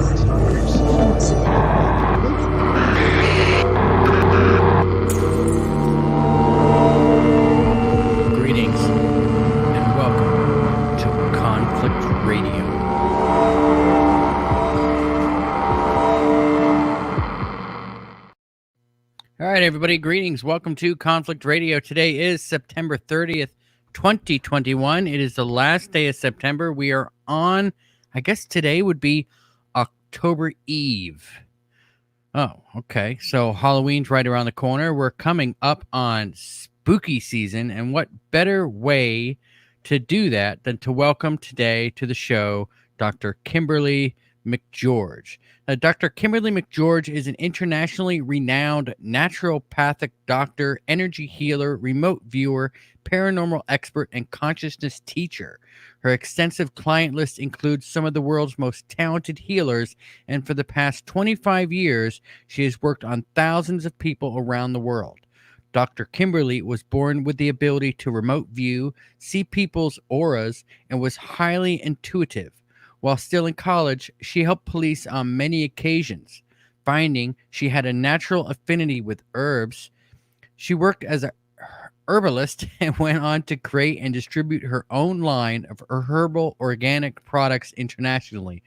Greetings and welcome to Conflict Radio. All right, everybody, greetings. Welcome to Conflict Radio. Today is September 30th, 2021. It is the last day of September. We are on, I guess today would be October Eve. Oh, okay. So Halloween's right around the corner. We're coming up on spooky season, and what better way to do that than to welcome today to the show Dr. Kimberly McGeorge. Dr. Kimberly McGeorge is an internationally renowned naturopathic doctor, energy healer, remote viewer, paranormal expert, and consciousness teacher. Her extensive client list includes some of the world's most talented healers, and for the past 25 years, she has worked on thousands of people around the world. Dr. Kimberly was born with the ability to remote view, see people's auras, and was highly intuitive. While still in college, she helped police on many occasions. Finding she had a natural affinity with herbs, she worked as a herbalist and went on to create and distribute her own line of herbal organic products internationally.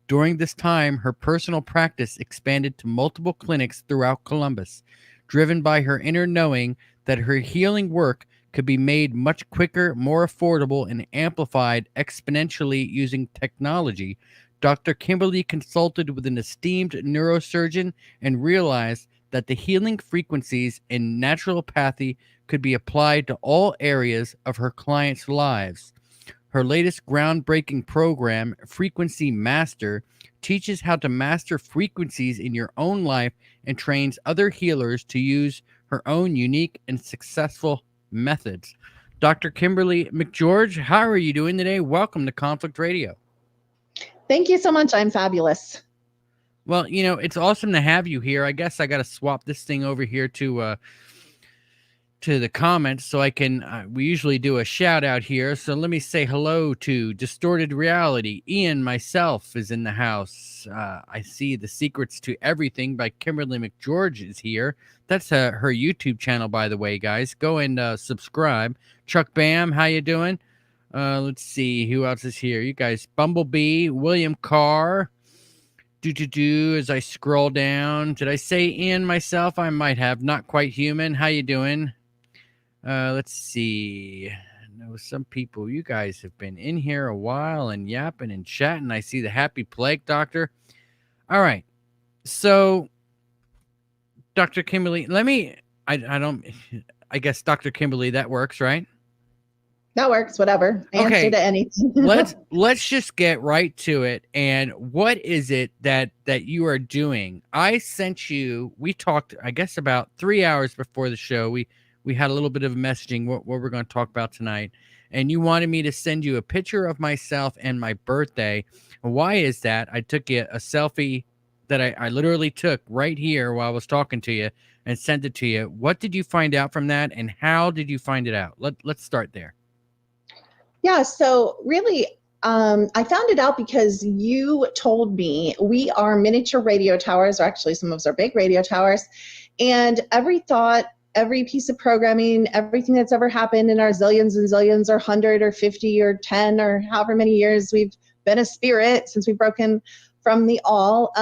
During this time, her personal practice expanded to multiple clinics throughout Columbus. Driven by her inner knowing that her healing work could be made much quicker, more affordable, and amplified exponentially using technology, Dr. Kimberly consulted with an esteemed neurosurgeon and realized that the healing frequencies in naturopathy could be applied to all areas of her clients' lives. Her latest groundbreaking program, Frequency Master, teaches how to master frequencies in your own life and trains other healers to use her own unique and successful methods. Dr. Kimberly McGeorge, how are you doing today? Welcome to Conflict Radio. Thank you so much. I'm fabulous. Well, you know, it's awesome to have you here. I guess I got to swap this thing over here to the comments so I can, we usually do a shout out here. So let me say hello to Distorted Reality. Ian, myself, is in the house. I see The Secrets to Everything by Kimberly McGeorge is here. That's her YouTube channel, by the way, guys. Go and subscribe. Chuck Bam, how you doing? Let's see who else is here. You guys, Bumblebee, William Carr. As I scroll down. Did I say Ian myself? I might have. Not Quite Human. How you doing? Let's see. I know some people, you guys have been in here a while and yapping and chatting. I see the Happy Plague Doctor. All right. So, Dr. Kimberly, I guess Dr. Kimberly, that works, right? That works, whatever. Answer to anything. let's just get right to it. And what is it that you are doing? I sent you, we talked, I guess, about 3 hours before the show. We had a little bit of messaging what we're going to talk about tonight. And you wanted me to send you a picture of myself and my birthday. Why is that? I took you a selfie that I literally took right here while I was talking to you and sent it to you. What did you find out from that? And how did you find it out? Let's start there. Yeah, so really, I found it out because you told me we are miniature radio towers, or actually some of us are big radio towers, and every thought, every piece of programming, everything that's ever happened in our zillions and zillions or 100 or 50 or 10 or however many years we've been a spirit since we've broken from the all,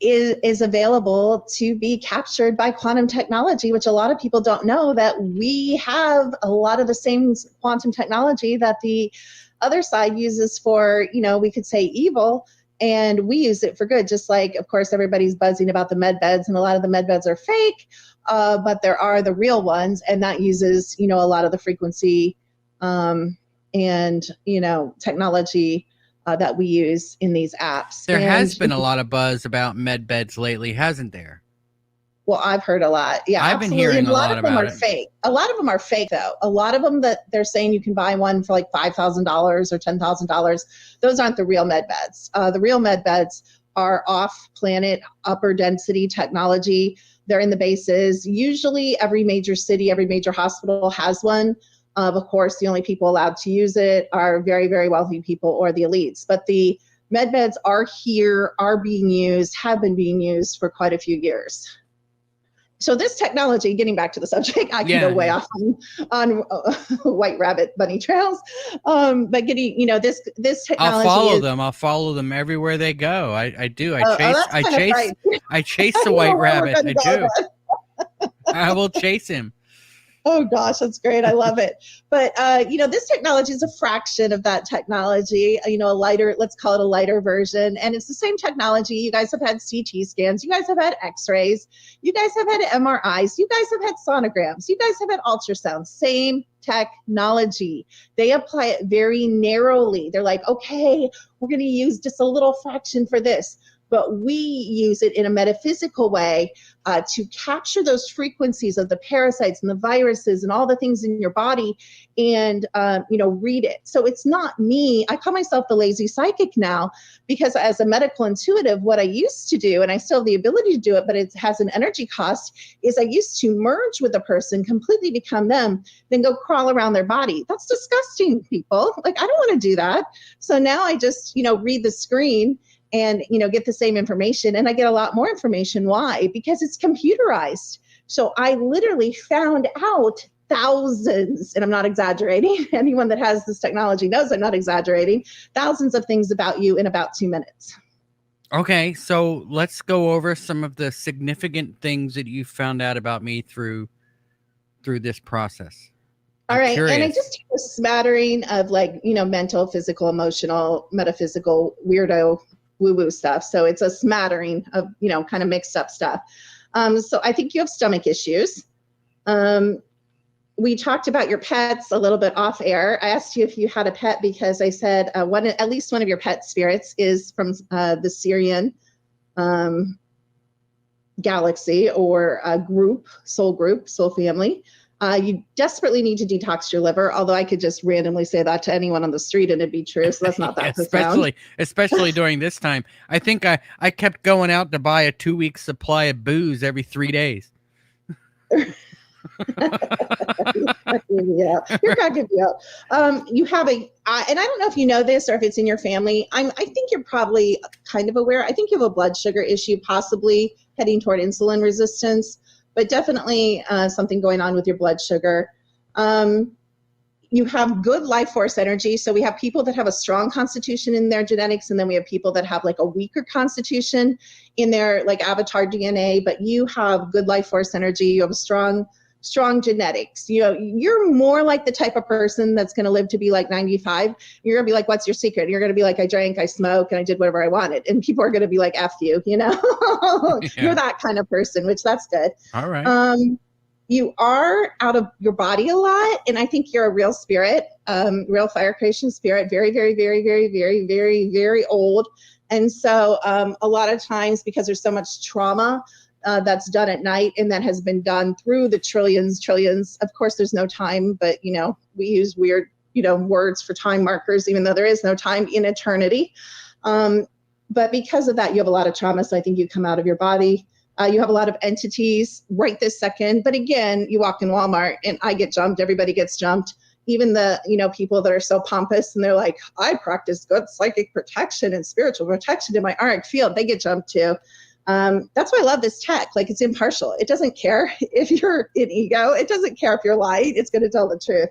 is available to be captured by quantum technology, which a lot of people don't know, that we have a lot of the same quantum technology that the other side uses for, we could say evil, and we use it for good. Just like, of course, everybody's buzzing about the med beds, and a lot of the med beds are fake, but there are the real ones, and that uses, a lot of the frequency and, technology that we use in these apps. There has been a lot of buzz about med beds lately, hasn't there? Well, I've heard a lot. Yeah, I've been hearing a lot of them about are it. fake. A lot of them are fake, though. A lot of them that they're saying you can buy one for like $5,000 or $10,000. Those aren't the real med beds. The real med beds are off-planet, upper density technology. They're in the bases. Usually every major city, every major hospital has one. Of course, the only people allowed to use it are very, very wealthy people or the elites. But the Meds are here, are being used, have been being used for quite a few years. So this technology, getting back to the subject, I can go way off on white rabbit bunny trails, but getting, this technology. I'll follow them everywhere they go. I do. I chase the I white rabbit. I do. Then. I will chase him. Oh gosh, that's great. I love it. But, this technology is a fraction of that technology, let's call it a lighter version. And it's the same technology. You guys have had CT scans. You guys have had x-rays. You guys have had MRIs. You guys have had sonograms. You guys have had ultrasounds. Same technology. They apply it very narrowly. They're like, okay, we're going to use just a little fraction for this. But we use it in a metaphysical way to capture those frequencies of the parasites and the viruses and all the things in your body and, read it. So it's not me. I call myself the lazy psychic now because as a medical intuitive, what I used to do, and I still have the ability to do it, but it has an energy cost, is I used to merge with a person, completely become them, then go crawl around their body. That's disgusting, people. Like, I don't want to do that. So now I just, read the screen and, get the same information. And I get a lot more information. Why? Because it's computerized. So I literally found out thousands, and I'm not exaggerating. Anyone that has this technology knows I'm not exaggerating, thousands of things about you in about 2 minutes. Okay. So let's go over some of the significant things that you found out about me through this process. All right. Curious. And I just do a smattering of mental, physical, emotional, metaphysical, weirdo, woo-woo stuff. So it's a smattering of, kind of mixed up stuff. So I think you have stomach issues. We talked about your pets a little bit off air. I asked you if you had a pet because I said at least one of your pet spirits is from the Syrian galaxy or a group, soul family. You desperately need to detox your liver, although I could just randomly say that to anyone on the street and it'd be true. So that's not that profound. Especially during this time. I think I kept going out to buy a 2-week supply of booze every 3 days. Yeah, you're cracking me up. You have and I don't know if you know this or if it's in your family. I think you're probably kind of aware. I think you have a blood sugar issue, possibly heading toward insulin resistance. But definitely something going on with your blood sugar. You have good life force energy. So we have people that have a strong constitution in their genetics, and then we have people that have a weaker constitution in their avatar DNA, but you have good life force energy. You have a strong genetics. You're more like the type of person that's going to live to be 95. You're going to be like, what's your secret? You're going to be like, I drank, I smoked, and I did whatever I wanted. And people are going to be like, F you, Yeah. You're that kind of person, which that's good. All right. You are out of your body a lot. And I think you're a real spirit, real fire creation spirit, very, very, very, very, very, very, very old. And so a lot of times because there's so much trauma, that's done at night and that has been done through the trillions. Of course, there's no time, but, we use weird, words for time markers, even though there is no time in eternity. But because of that, you have a lot of trauma. So I think you come out of your body. You have a lot of entities right this second. But again, you walk in Walmart and I get jumped. Everybody gets jumped. Even the, people that are so pompous and they're like, I practice good psychic protection and spiritual protection in my auric field. They get jumped too. That's why I love this tech. It's impartial. It doesn't care if you're in ego. It doesn't care if you're lying. It's going to tell the truth.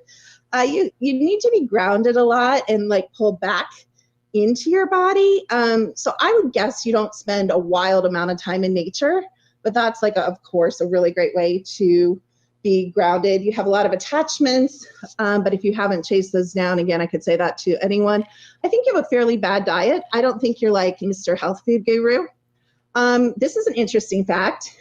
You need to be grounded a lot and pull back into your body. So I would guess you don't spend a wild amount of time in nature, but that's of course, a really great way to be grounded. You have a lot of attachments, but if you haven't chased those down, again, I could say that to anyone. I think you have a fairly bad diet. I don't think you're like Mr. Health Food Guru. This is an interesting fact.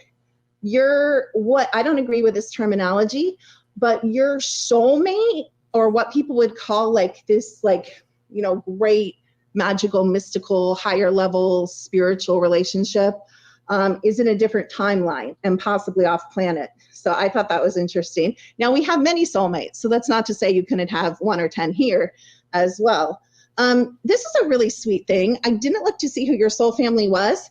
I don't agree with this terminology, but your soulmate, or what people would call this, great, magical, mystical, higher level spiritual relationship, is in a different timeline and possibly off planet. So I thought that was interesting. Now we have many soulmates, so that's not to say you couldn't have 1 or 10 here as well. This is a really sweet thing. I didn't look to see who your soul family was.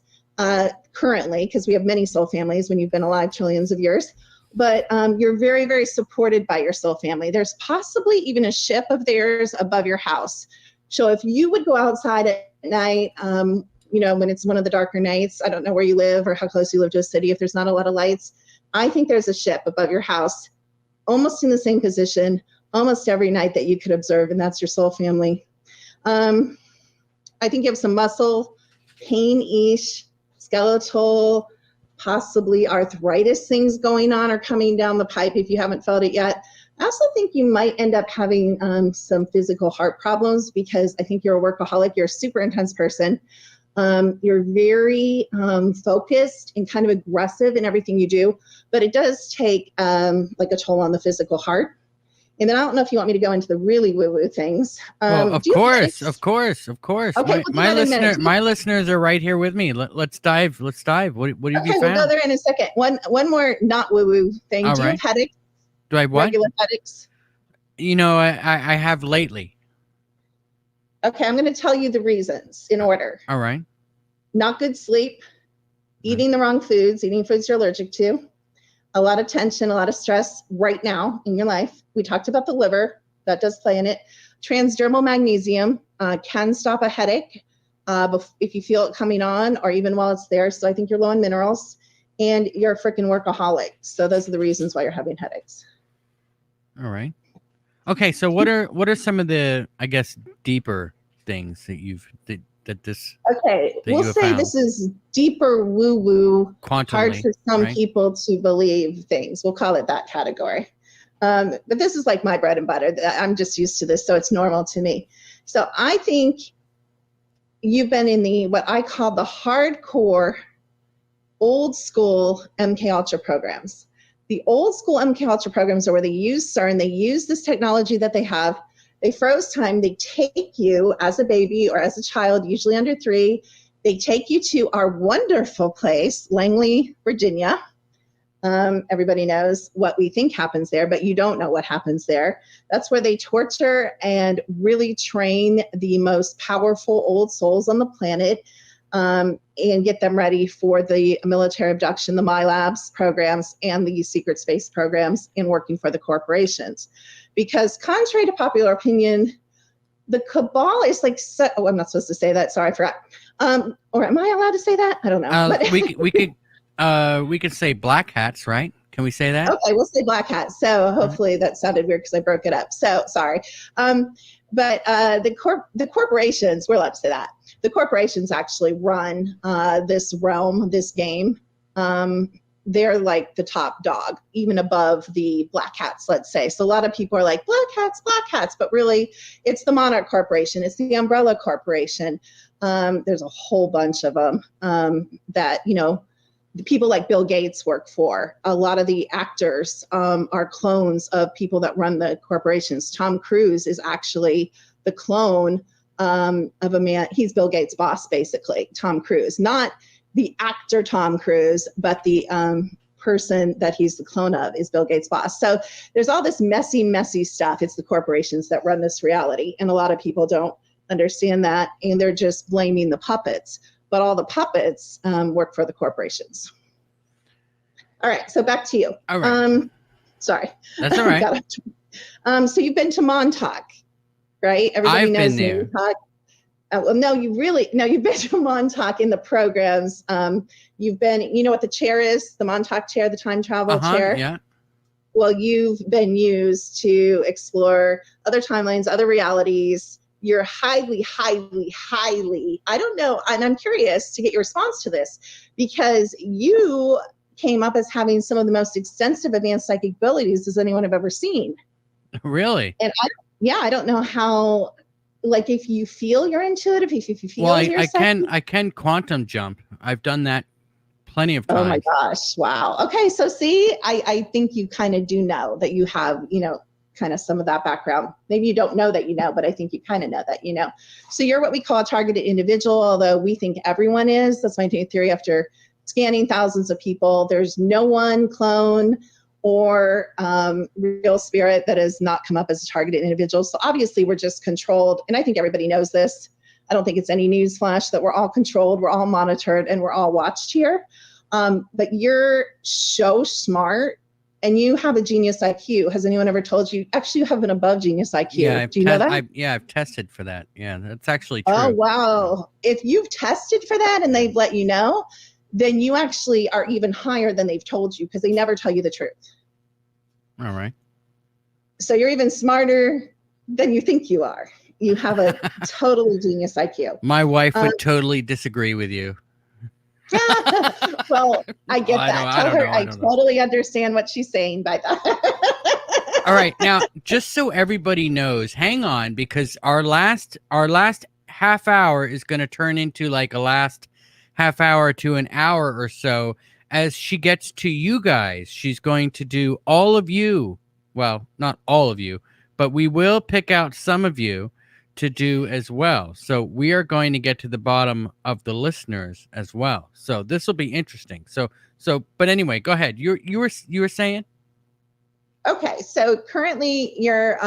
Currently, because we have many soul families when you've been alive trillions of years, but you're very, very supported by your soul family. There's possibly even a ship of theirs above your house. So if you would go outside at night, when it's one of the darker nights. I don't know where you live or how close you live to a city. If there's not a lot of lights, I think there's a ship above your house, almost in the same position, almost every night that you could observe, and that's your soul family. I think you have some muscle pain-ish, skeletal, possibly arthritis things going on or coming down the pipe if you haven't felt it yet. I also think you might end up having some physical heart problems, because I think you're a workaholic. You're a super intense person. You're very focused and kind of aggressive in everything you do, but it does take like a toll on the physical heart. And then I don't know if you want me to go into the really woo-woo things. Well, of course. Okay, My listeners are right here with me. Let's dive. What have you found? We'll go there in a second. One more not woo-woo thing. All Do you right. have headaches? Do I have what? Regular headaches? I have lately. Okay, I'm going to tell you the reasons in order. All right. Not good sleep, eating the wrong foods, eating foods you're allergic to, a lot of tension, a lot of stress right now in your life. We talked about the liver. That does play in it. Transdermal magnesium can stop a headache if you feel it coming on or even while it's there. So I think you're low in minerals, and you're a freaking workaholic. So those are the reasons why you're having headaches. All right. Okay. So what are some of the, I guess, deeper things that we'll say found? This is deeper woo-woo, hard for some people to believe things. We'll call it that category. But this is like my bread and butter. I'm just used to this, so it's normal to me. So I think you've been in what I call the hardcore old school MK Ultra programs. The old school MK Ultra programs are where they use CERN, they use this technology that they have. They froze time. They take you as a baby or as a child, usually under 3. They take you to our wonderful place, Langley, Virginia. Everybody knows what we think happens there, but you don't know what happens there. That's where they torture and really train the most powerful old souls on the planet, and get them ready for the military abduction, the MyLabs programs, and the secret space programs, and working for the corporations. Because contrary to popular opinion, the cabal is like, I'm not supposed to say that. Sorry, I forgot. Or am I allowed to say that? I don't know. We could say black hats, right? Can we say that? Okay, we'll say black hats. So hopefully that sounded weird because I broke it up. So sorry. But the corporations, we're allowed to say that. The corporations actually run this realm, this game. They're like the top dog, even above the black hats, let's say. So a lot of people are like, black hats, but really it's the Monarch Corporation. It's the Umbrella Corporation. There's a whole bunch of them that, the people like Bill Gates work for. A lot of the actors are clones of people that run the corporations. Tom Cruise is actually the clone of a man. He's Bill Gates' boss, basically, Tom Cruise. Not the actor Tom Cruise, but the person that he's the clone of is Bill Gates' boss. So there's all this messy stuff. It's the corporations that run this reality. And a lot of people don't understand that, and they're just blaming the puppets. But all the puppets work for the corporations. All right, so back to you. All right. Sorry. That's all right. So you've been to Montauk, right? Everybody knows Montauk. You've been to Montauk in the programs. You've been, what the chair is, the Montauk chair, the time travel chair. Yeah. Well, you've been used to explore other timelines, other realities. You're highly, I don't know, and I'm curious to get your response to this, because you came up as having some of the most extensive advanced psychic abilities as anyone I've ever seen. Really? And I don't know how, like, if you feel you're intuitive, if you feel I can quantum jump. I've done that plenty of times. Oh my gosh. Wow. Okay. So see, I think you kind of do know that you have, kind of some of that background. Maybe you don't know that but I think you kind of know that So you're what we call a targeted individual, although we think everyone is. That's my new theory after scanning thousands of people. There's no one clone or real spirit that has not come up as a targeted individual. So obviously we're just controlled, and I think everybody knows this. I don't think it's any newsflash that we're all controlled, we're all monitored, and we're all watched here. But you're so smart and you have a genius IQ. Has anyone ever told you, actually, you have an above genius IQ? Yeah, Do you know that? I've tested for that. Yeah, that's actually true. Oh, wow. If you've tested for that and they've let you know, then you actually are even higher than they've told you, because they never tell you the truth. All right. So you're even smarter than you think you are. You have a totally genius IQ. My wife would totally disagree with you. Well, I get that. Tell her I totally understand what she's saying by that. All right. Now, just so everybody knows, hang on, because our last half hour is going to turn into like a last half hour to an hour or so. As she gets to you guys, she's going to do all of you. Well, not all of you, but we will pick out some of you to do as well. So we are going to get to the bottom of the listeners as well. So this will be interesting. So, but anyway, go ahead. You were saying? Okay, so currently you're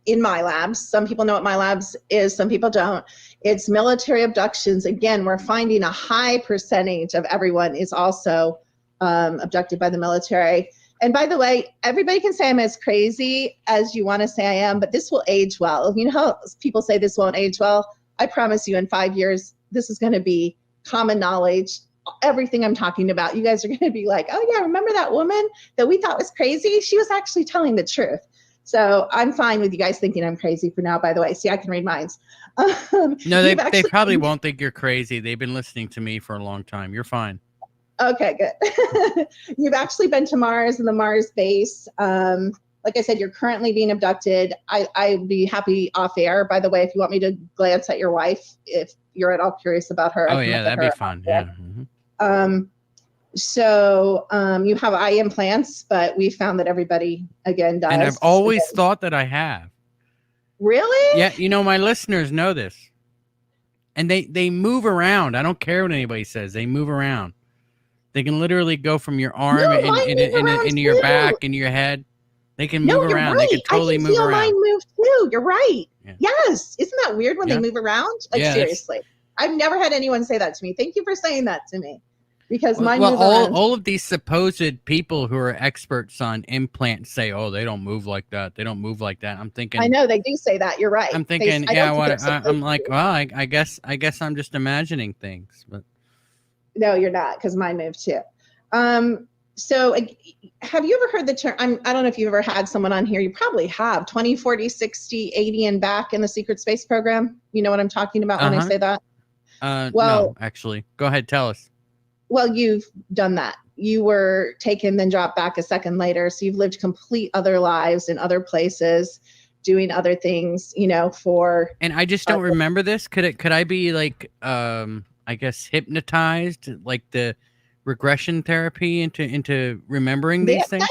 in my labs. Some people know what my labs is, some people don't. It's military abductions. Again, we're finding a high percentage of everyone is also abducted by the military. And by the way, everybody can say I'm as crazy as you want to say I am, but this will age well. You know how people say this won't age well? I promise you in 5 years, this is going to be common knowledge. Everything I'm talking about, you guys are going to be like, oh yeah, remember that woman that we thought was crazy? She was actually telling the truth. So I'm fine with you guys thinking I'm crazy for now, by the way. See, I can read minds. No, they probably won't think you're crazy. They've been listening to me for a long time. You're fine. Okay, good. You've actually been to Mars and the Mars base. Like I said, you're currently being abducted. I'd be happy off air, by the way, if you want me to glance at your wife, if you're at all curious about her. Oh, yeah, that'd be fun. Yeah. Mm-hmm. So you have eye implants, but we found that everybody, again, does. And I've always thought that I have. Really? Yeah, you know, my listeners know this. And they move around. I don't care what anybody says. They move around. They can literally go from your arm into your back, into your head. They can move around. Right. They can totally move around. I can feel mine move too. You're right. Yeah. Yes. Isn't that weird when they move around? Like, seriously. I've never had anyone say that to me. Thank you for saying that to me. Because mine move around. All of these supposed people who are experts on implants say, oh, they don't move like that. They don't move like that. I'm thinking. I know they do say that. You're right. I'm thinking, I'm like, well, I guess I'm just imagining things. But no, you're not, because mine moved too. So have you ever heard the term, I don't know if you've ever had someone on here, you probably have, 20, 40, 60, 80 and back in the secret space program? You know what I'm talking about when I say that? No, actually. Go ahead, tell us. Well, you've done that. You were taken, then dropped back a second later. So you've lived complete other lives in other places, doing other things, you know, for. And I just don't remember this. Could I be like, I guess, hypnotized, like the regression therapy into remembering these things?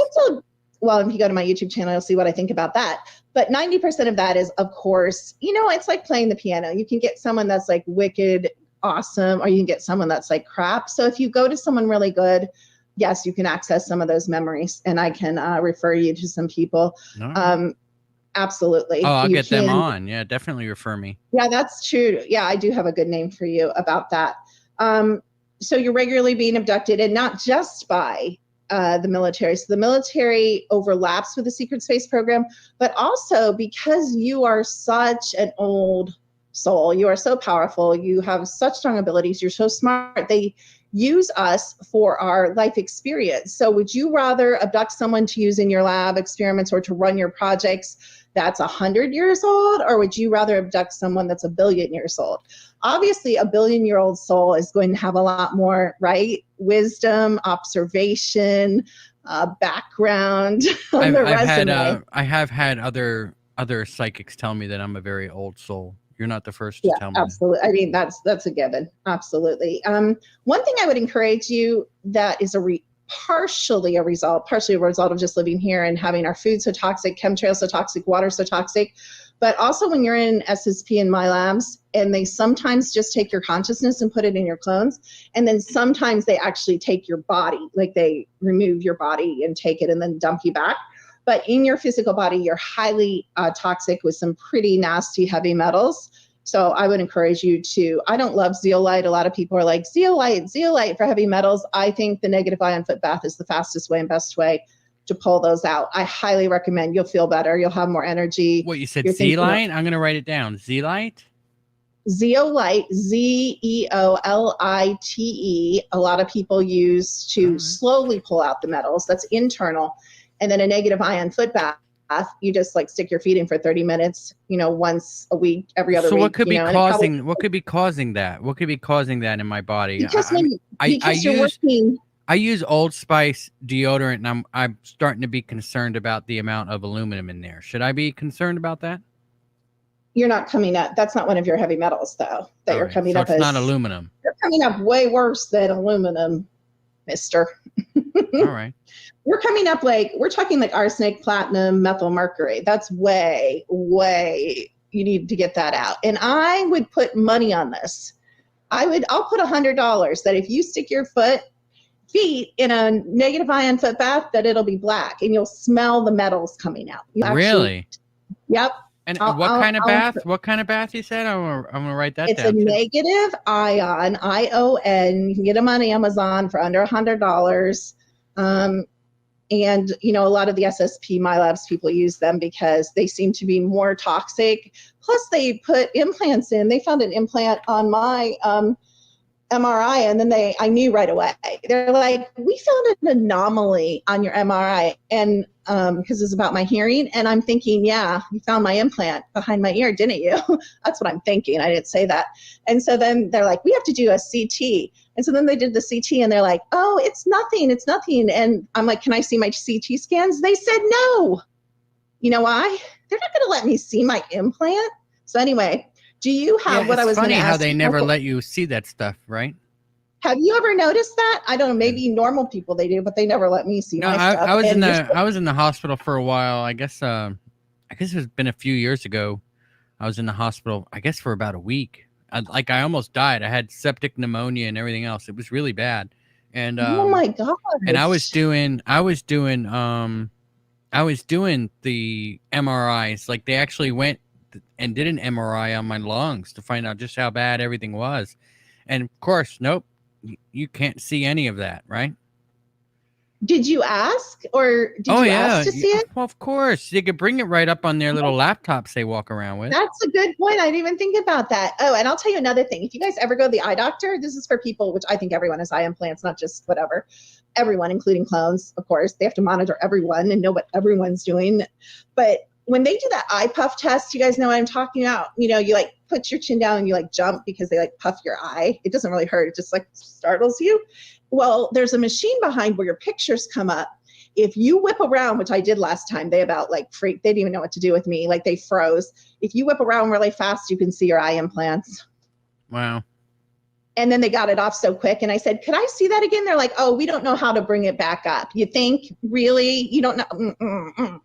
Well, if you go to my YouTube channel, you'll see what I think about that. But 90% of that is, of course, you know, it's like playing the piano. You can get someone that's like wicked awesome, or you can get someone that's like crap. So if you go to someone really good, yes, you can access some of those memories, and I can refer you to some people. No. Absolutely. Oh, I'll get them on. Yeah, definitely refer me. Yeah, that's true. Yeah, I do have a good name for you about that. So you're regularly being abducted, and not just by the military. So the military overlaps with the secret space program, but also because you are such an old soul, you are so powerful, you have such strong abilities, you're so smart, they use us for our life experience. So would you rather abduct someone to use in your lab experiments or to run your projects that's 100 years old, or would you rather abduct someone that's 1 billion years old? Obviously, 1 billion-year-old soul is going to have a lot more, right? Wisdom, observation, background on the resume. I have had other psychics tell me that I'm a very old soul. You're not the first to tell me. Absolutely. I mean, that's a given. Absolutely. One thing I would encourage you that is partially a result of just living here and having our food so toxic, chemtrails so toxic, water so toxic, but also when you're in SSP in my labs, and they sometimes just take your consciousness and put it in your clones, and then sometimes they actually take your body, like they remove your body and take it and then dump you back. But in your physical body, you're highly toxic with some pretty nasty heavy metals. So I would encourage you to, I don't love zeolite. A lot of people are like, zeolite for heavy metals. I think the negative ion foot bath is the fastest way and best way to pull those out. I highly recommend. You'll feel better. You'll have more energy. What you said, zeolite? I'm going to write it down. Zeolite? Zeolite, Zeolite. A lot of people use to slowly pull out the metals. That's internal. And then a negative ion foot bath. You just like stick your feet in for 30 minutes, once a week, every other week. So what could be causing what could be causing that? What could be causing that in my body? Because I use Old Spice deodorant, and I'm starting to be concerned about the amount of aluminum in there. Should I be concerned about that? You're not coming up. That's not one of your heavy metals, though. That you're coming up as. It's not aluminum. You're coming up way worse than aluminum, mister. All right. We're coming up we're talking like arsenic, platinum, methyl mercury. That's way, you need to get that out. And I would put money on this. I'll put $100 that if you stick your feet in a negative ion foot bath, that it'll be black and you'll smell the metals coming out. Really? Yep. And what kind of bath? What kind of bath you said? I'm gonna write that down. It's a negative ion, ION. You can get them on Amazon for under $100. And, a lot of the SSP MyLabs people use them because they seem to be more toxic. Plus, they put implants in. They found an implant on my MRI, and then I knew right away. They're like, we found an anomaly on your MRI, and because it's about my hearing. And I'm thinking, yeah, you found my implant behind my ear, didn't you? That's what I'm thinking. I didn't say that. And so then they're like, we have to do a CT. And so then they did the CT, and they're like, oh, it's nothing. And I'm like, can I see my CT scans? They said no. You know why? They're not going to let me see my implant. So anyway, do you have what I was going to ask? It's funny how they never let you see that stuff, right? Have you ever noticed that? I don't know. Maybe normal people they do, but they never let me see my stuff. I was in the hospital for a while. I guess it's been a few years ago. I was in the hospital, I guess, for about a week. I almost died. I had septic pneumonia and everything else. It was really bad. And oh my god! And I was doing the MRIs. Like they actually went and did an MRI on my lungs to find out just how bad everything was. And of course, nope, you can't see any of that, right? Did you ask, or did you ask to see it? Well, of course. They could bring it right up on their little laptops they walk around with. That's a good point. I didn't even think about that. Oh, and I'll tell you another thing. If you guys ever go to the eye doctor, this is for people, which I think everyone has eye implants, not just whatever. Everyone, including clones, of course. They have to monitor everyone and know what everyone's doing. But when they do that eye puff test, you guys know what I'm talking about. You like put your chin down and you jump because they puff your eye. It doesn't really hurt. It just startles you. Well, there's a machine behind where your pictures come up. If you whip around, which I did last time, they about freaked. They didn't even know what to do with me. They froze. If you whip around really fast, you can see your eye implants. Wow. And then they got it off so quick. And I said, could I see that again? They're like, oh, we don't know how to bring it back up. You think? Really? You don't know?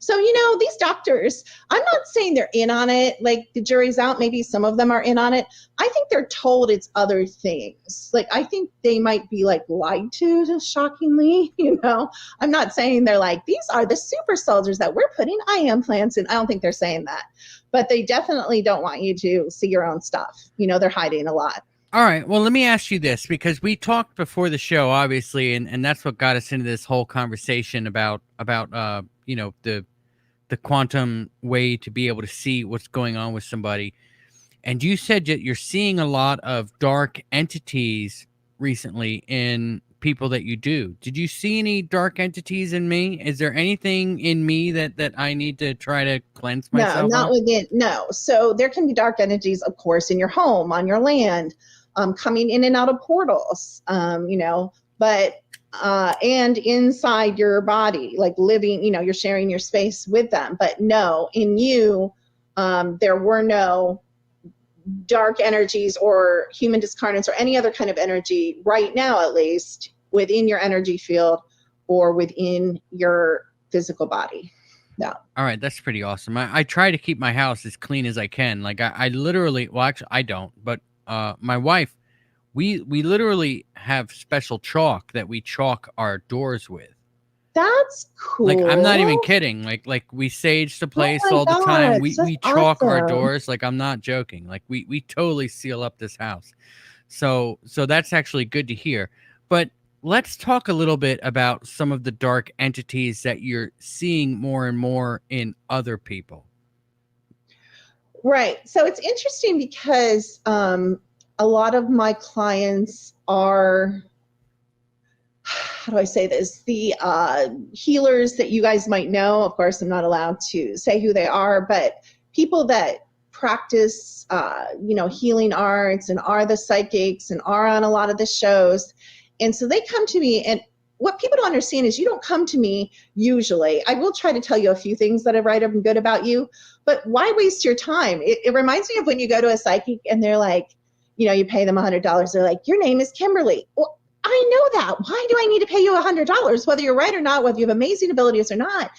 So, these doctors, I'm not saying they're in on it. The jury's out. Maybe some of them are in on it. I think they're told it's other things. I think they might be lied to, shockingly. I'm not saying they're these are the super soldiers that we're putting eye implants in. I don't think they're saying that. But they definitely don't want you to see your own stuff. They're hiding a lot. All right. Well, let me ask you this, because we talked before the show, obviously, and that's what got us into this whole conversation about the quantum way to be able to see what's going on with somebody. And you said that you're seeing a lot of dark entities recently in people that you do. Did you see any dark entities in me? Is there anything in me that I need to try to cleanse myself? No, not within. No. So there can be dark entities, of course, in your home, on your land. Coming in and out of portals, but and inside your body, living, you're sharing your space with them. But no, in you, there were no dark energies or human discarnates or any other kind of energy right now, at least within your energy field or within your physical body. No. All right. That's pretty awesome. I try to keep my house as clean as I can. I literally, well, actually I don't, but my wife, we literally have special chalk that we chalk our doors with. That's cool. I'm not even kidding. We sage the place all the time. We chalk our doors. I'm not joking. We totally seal up this house. So that's actually good to hear. But let's talk a little bit about some of the dark entities that you're seeing more and more in other people. Right. So it's interesting because a lot of my clients are, how do I say this? The healers that you guys might know. Of course, I'm not allowed to say who they are, but people that practice, healing arts and are the psychics and are on a lot of the shows. And so they come to me, and what people don't understand is you don't come to me usually. I will try to tell you a few things that I write up and good about you, but why waste your time? It reminds me of when you go to a psychic and they're like, you pay them $100. They're like, your name is Kimberly. Well, I know that. Why do I need to pay you $100? Whether you're right or not, whether you have amazing abilities or not,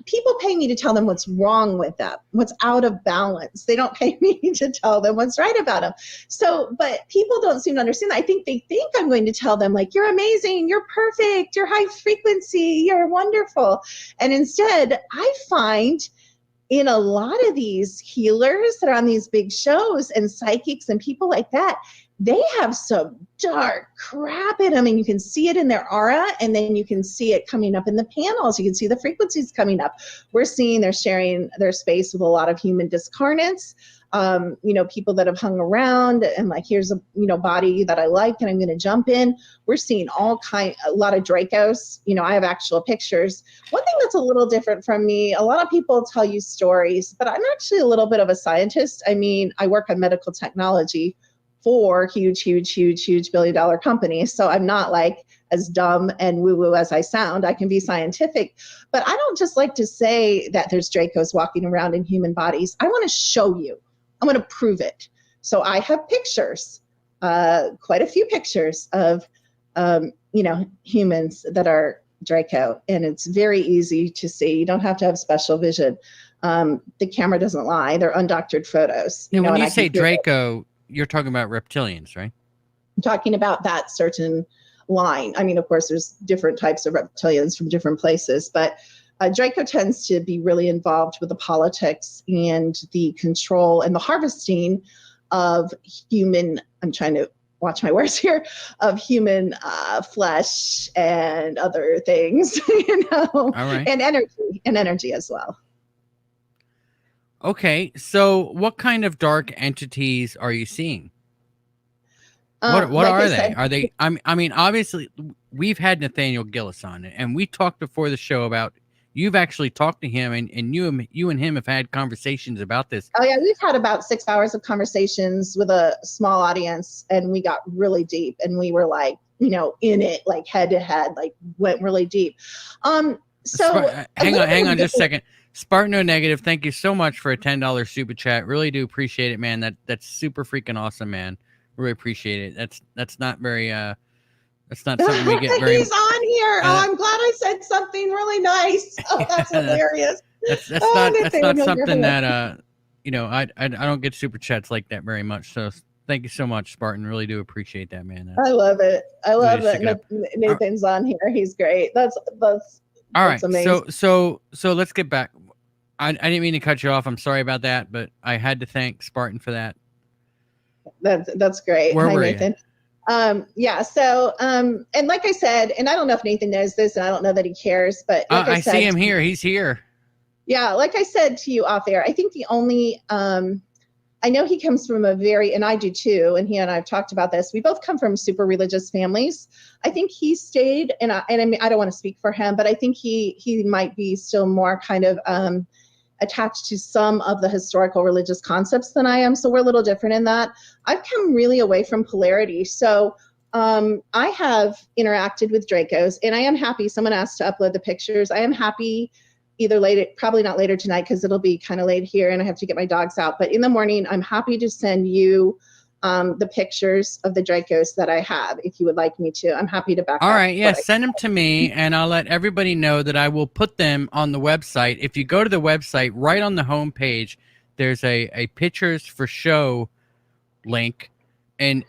people pay me to tell them what's wrong with them, what's out of balance. They don't pay me to tell them what's right about them. So, but people don't seem to understand that. I think they think I'm going to tell them like, you're amazing, you're perfect, you're high frequency, you're wonderful. And instead, I find in a lot of these healers that are on these big shows and psychics and people like that, they have some dark crap in them, and you can see it in their aura, and then you can see it coming up in the panels. You can see the frequencies coming up. We're seeing they're sharing their space with a lot of human discarnates, people that have hung around and like, here's a body that I like and I'm going to jump in. We're seeing a lot of Dracos. I have actual pictures. One thing that's a little different from me, a lot of people tell you stories, but I'm actually a little bit of a scientist. I mean, I work on medical technology for huge billion-dollar companies. So I'm not like as dumb and woo-woo as I sound. I can be scientific, but I don't just like to say that there's Dracos walking around in human bodies. I want to show you. I want to prove it. So I have pictures, quite a few pictures of, humans that are Draco, and it's very easy to see. You don't have to have special vision. The camera doesn't lie. They're undoctored photos. When you say Draco, you're talking about reptilians, right? I'm talking about that certain line. I mean, of course, there's different types of reptilians from different places, but Draco tends to be really involved with the politics and the control and the harvesting of human, I'm trying to watch my words here, of human flesh and other things, All right. and energy as well. Okay, so what kind of dark entities are you seeing? What Like are I they? said, Are they? I mean, obviously, we've had Nathaniel Gillis on it, and we talked before the show about you've actually talked to him, and you and him have had conversations about this. Oh yeah, we've had about 6 hours of conversations with a small audience, and we got really deep, and we were like, in it, like head to head, like went really deep. So hang on just a second. Spartan No Negative, thank you so much for a $10 super chat. Really do appreciate it, man. That's super freaking awesome, man. Really appreciate it. That's not very that's not something we get very. He's on here. I'm glad I said something really nice. Oh, that's hilarious. That's not something that I don't get super chats like that very much. So thank you so much, Spartan. Really do appreciate that, man. I love it. I love that Nathan's on here. He's great. That's all right. amazing. So let's get back. I didn't mean to cut you off. I'm sorry about that, but I had to thank Spartan for that. That's great. Where Hi, were Nathan. Yeah. So, and like I said, and I don't know if Nathan knows this, and I don't know that he cares, but like I see him here. He's here. Yeah. Like I said to you off air, I think the only, I know he comes from and I do too, and he and I have talked about this. We both come from super religious families. I think he stayed, and I mean, I don't want to speak for him, but I think he might be still more kind of, attached to some of the historical religious concepts than I am. So we're a little different in that. I've come really away from polarity. So I have interacted with Dracos, and I am happy. Someone asked to upload the pictures. I am happy either later, probably not later tonight because it'll be kind of late here and I have to get my dogs out. But in the morning, I'm happy to send you the pictures of the Dracos that I have, if you would like me to. I'm happy to back up. All right, yeah, send them to me, and I'll let everybody know that I will put them on the website. If you go to the website, right on the home page, there's a pictures for show link, and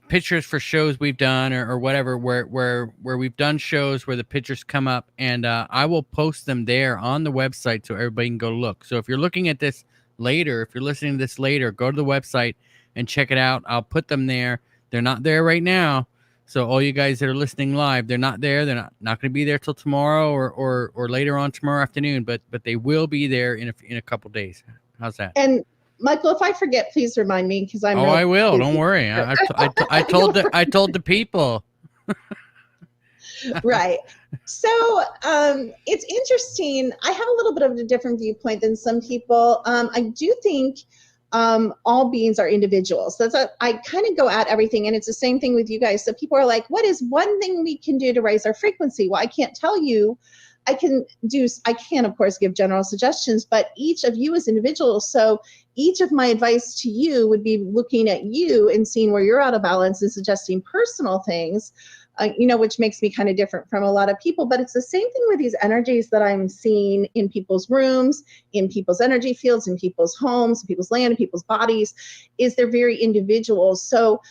pictures for shows we've done or whatever, where we've done shows where the pictures come up, and I will post them there on the website so everybody can go look. So if you're looking at this later, if you're listening to this later, go to the website and check it out. I'll put them there. They're not there right now, So all you guys that are listening live, they're not there. They're not going to be there till tomorrow or later on tomorrow afternoon, but they will be there in a couple days. How's that? And Michael, if I forget, please remind me, because I'm. I will. Don't worry. I told the people. Right. So it's interesting. I have a little bit of a different viewpoint than some people. I do think all beings are individuals. I kind of go at everything, and it's the same thing with you guys. So people are like, what is one thing we can do to raise our frequency? Well, I can't tell you. I can, of course, give general suggestions, but each of you is individuals. So each of my advice to you would be looking at you and seeing where you're out of balance and suggesting personal things, which makes me kind of different from a lot of people. But it's the same thing with these energies that I'm seeing in people's rooms, in people's energy fields, in people's homes, in people's land, in people's bodies, is they're very individual. So,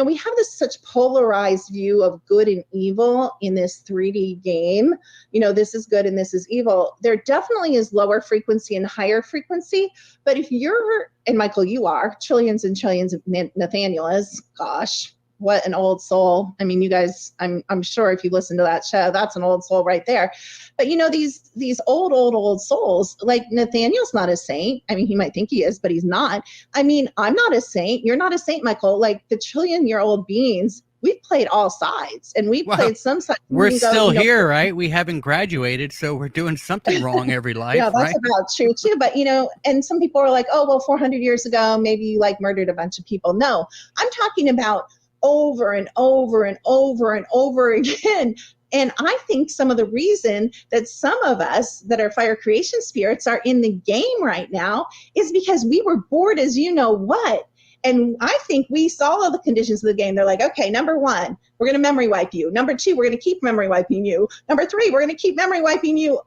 we have this such polarized view of good and evil in this 3D game. This is good and this is evil. There definitely is lower frequency and higher frequency. But if you're, and Michael, you are, trillions and trillions of Nathaniel, gosh, what an old soul. I mean, you guys, I'm sure if you listen to that show, that's an old soul right there. But these old souls, like Nathaniel's not a saint. I mean, he might think he is, but he's not. I mean, I'm not a saint. You're not a saint, Michael. Like the trillion-year-old beings, we've played all sides, and we played some sides. We're still here, right? We haven't graduated, so we're doing something wrong every life. Yeah, that's right? about true too. But and some people are like, oh, well, 400 years ago, maybe you murdered a bunch of people. No, I'm talking about over and over and over and over again. And I think some of the reason that some of us that are fire creation spirits are in the game right now is because we were bored as you know what. And I think we saw all the conditions of the game. They're like, okay, number 1, we're going to memory wipe you. Number 2, we're going to keep memory wiping you. Number 3, we're going to keep memory wiping you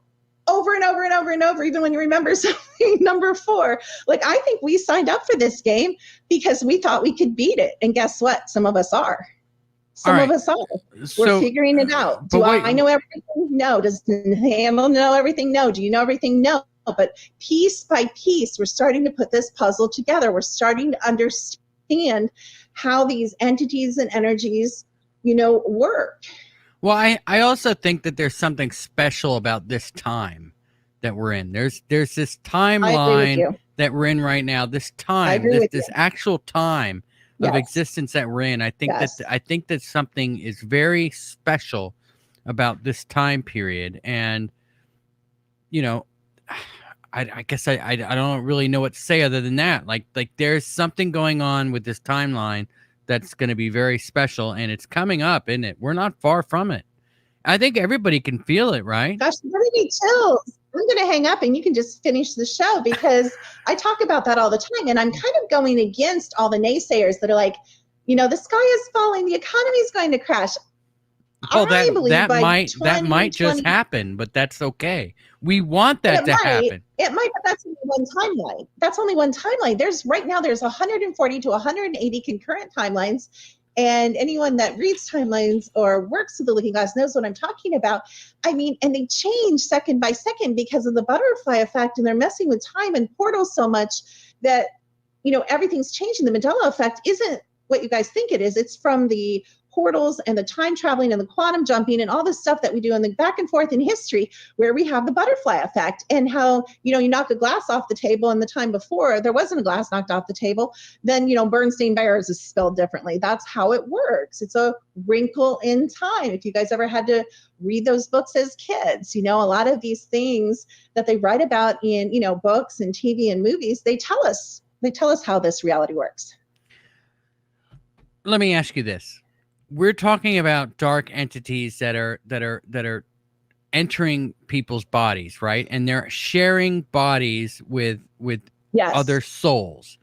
over and over and over and over, even when you remember something. Number 4, I think we signed up for this game because we thought we could beat it. And guess what? Some of us are. Some of us are. We're figuring it out. Do I know everything? No. Does Nathaniel know everything? No. Do you know everything? No. But piece by piece, we're starting to put this puzzle together. We're starting to understand how these entities and energies, work. Well, I also think that there's something special about this time that we're in. There's this timeline that we're in right now. This time, this actual time of existence that we're in. I think that something is very special about this time period. And I guess I don't really know what to say other than that. Like there's something going on with this timeline that's going to be very special, and it's coming up, isn't it? We're not far from it. I think everybody can feel it, right? Gosh, I'm going to get chills. I'm going to hang up and you can just finish the show, because I talk about that all the time. And I'm kind of going against all the naysayers that are like, the sky is falling, the economy is going to crash. Oh, that might just happen, but that's okay. We want that to happen. It might, but that's only one timeline. That's only one timeline. There's 140 to 180 concurrent timelines. And anyone that reads timelines or works with the looking glass knows what I'm talking about. I mean, and they change second by second because of the butterfly effect, and they're messing with time and portals so much that, everything's changing. The Mandela effect isn't what you guys think it is. It's from the portals and the time traveling and the quantum jumping and all the stuff that we do in the back and forth in history, where we have the butterfly effect, and how, you knock a glass off the table, and the time before there wasn't a glass knocked off the table. Then, Bernstein Bears is spelled differently. That's how it works. It's a wrinkle in time. If you guys ever had to read those books as kids, a lot of these things that they write about in, books and TV and movies, they tell us how this reality works. Let me ask you this. We're talking about dark entities that are entering people's bodies, right? And they're sharing bodies with other souls.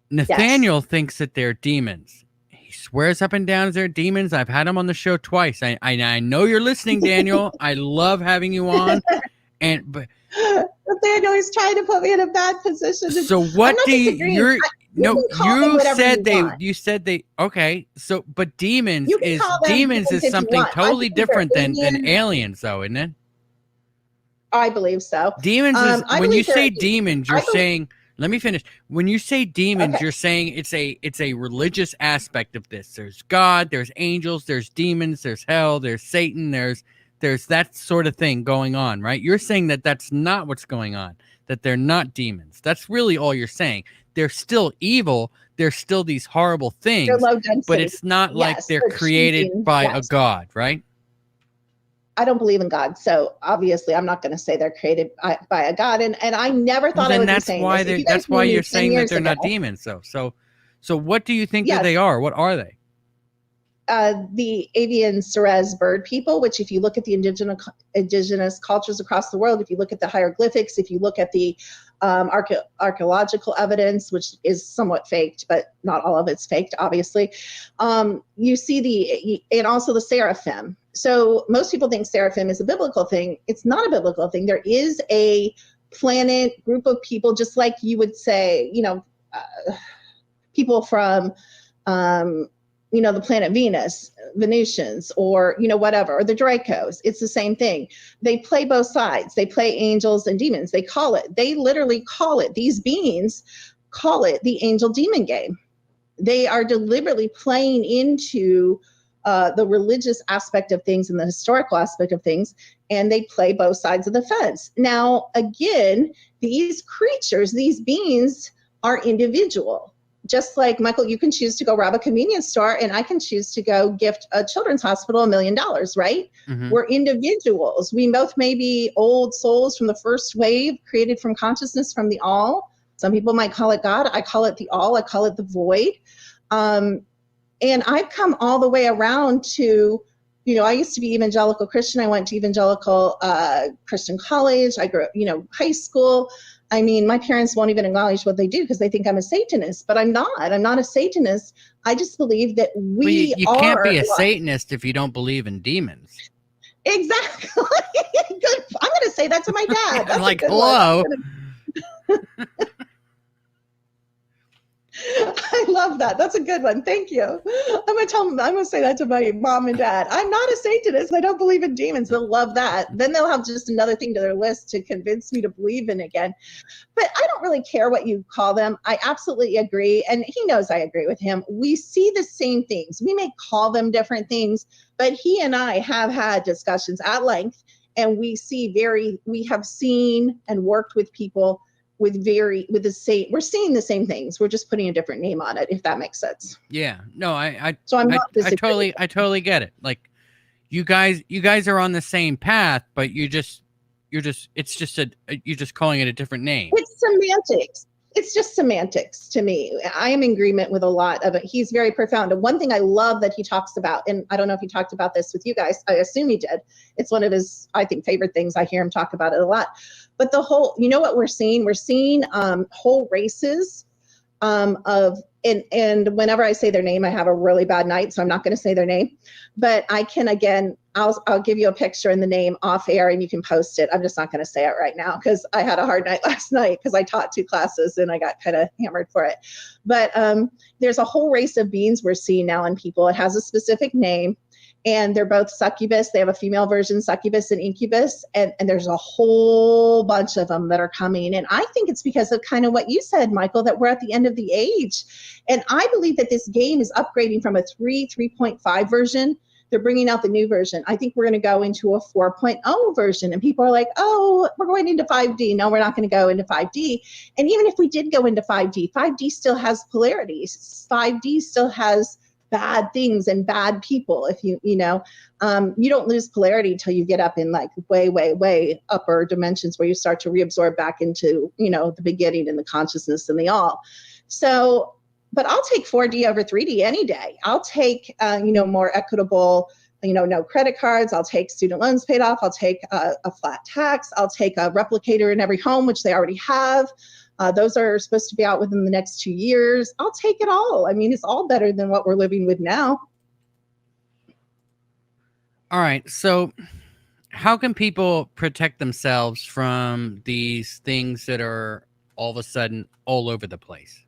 Nathaniel thinks that they're demons. He swears up and down they're demons. I've had him on the show twice. I know you're listening, Daniel. I love having you on. But Nathaniel is trying to put me in a bad position. So what do you? You said they okay. So but demons is something totally different than aliens, though, isn't it? I believe so. Demons is when you say demons, you're saying Let me finish. When you say demons, Okay. you're saying it's a religious aspect of this. There's God, there's angels, there's demons, there's hell, there's Satan, there's that sort of thing going on, right? You're saying that that's not what's going on, that they're not demons. That's really all you're saying. They're still evil. They're still these horrible They're things, low but density. it's not like Yes, they're they're created choosing. by a Yes. God, right? I don't believe in God, so obviously I'm not going to say they're created by a God. And I never Well, thought I then would be that's saying why this. If they you guys that's knew why me you're 10 saying that years they're ago, not demons, though. So what do you think that yes, they are? What are they? the avian Ceres bird people, which if you look at the indigenous cultures across the world, if you look at the hieroglyphics, if you look at the archaeological evidence, which is somewhat faked, but not all of it's faked, obviously, you see and also the seraphim. So most people think seraphim is a biblical thing. It's not a biblical thing. There is a planet group of people, just like you would say, people from, the planet Venus, Venusians, or, whatever, or the Dracos. It's the same thing. They play both sides. They play angels and demons. They literally call it, these beings call it the angel demon game. They are deliberately playing into the religious aspect of things and the historical aspect of things, and they play both sides of the fence. Now, again, these creatures, these beings are individual. Just like, Michael, you can choose to go rob a convenience store, and I can choose to go gift a children's hospital $1 million, right? Mm-hmm. We're individuals. We both may be old souls from the first wave, created from consciousness from the all. Some people might call it God. I call it the all. I call it the void. And I've come all the way around to, I used to be evangelical Christian. I went to evangelical Christian college. I grew up, high school. I mean, my parents won't even acknowledge what they do because they think I'm a Satanist, but I'm not. I'm not a Satanist. I just believe that you are. Can't be a Satanist if you don't believe in demons. Exactly. Good. I'm going to say that to my dad. That's like, hello. I love that. That's a good one. Thank you. I'm going to say that to my mom and dad. I'm not a Satanist. I don't believe in demons. They'll love that. Then they'll have just another thing to their list to convince me to believe in again. But I don't really care what you call them. I absolutely agree. And he knows I agree with him. We see the same things. We may call them different things, but he and I have had discussions at length, and we have seen and worked with people with the same, we're seeing the same things. We're just putting a different name on it, if that makes sense. Yeah. No, I totally get it. Like, you guys are on the same path, but you're just calling it a different name. It's semantics. It's just semantics to me. I am in agreement with a lot of it. He's very profound. And one thing I love that he talks about, and I don't know if he talked about this with you guys, I assume he did. It's one of his, I think, favorite things. I hear him talk about it a lot. But the whole, what we're seeing? We're seeing whole races of, and whenever I say their name, I have a really bad night, so I'm not going to say their name. But I can, again, I'll give you a picture and the name off air, and you can post it. I'm just not going to say it right now because I had a hard night last night because I taught 2 classes and I got kind of hammered for it. But there's a whole race of beings we're seeing now in people. It has a specific name, and they're both succubus. They have a female version, succubus and incubus, and there's a whole bunch of them that are coming. And I think it's because of kind of what you said, Michael, that we're at the end of the age. And I believe that this game is upgrading from a 3.5 version. They're bringing out the new version. I think we're going to go into a 4.0 version. And people are like, oh, we're going into 5D. No, we're not going to go into 5D. And even if we did go into 5D, 5D still has polarities. 5D still has bad things and bad people. If you don't lose polarity until you get up in like way, way, way upper dimensions where you start to reabsorb back into, the beginning and the consciousness and the all. So, but I'll take 4D over 3D any day. I'll take, more equitable, no credit cards. I'll take student loans paid off. I'll take a flat tax. I'll take a replicator in every home, which they already have. Those are supposed to be out within the next 2 years. I'll take it all. I mean, it's all better than what we're living with now. All right. So how can people protect themselves from these things that are all of a sudden all over the place?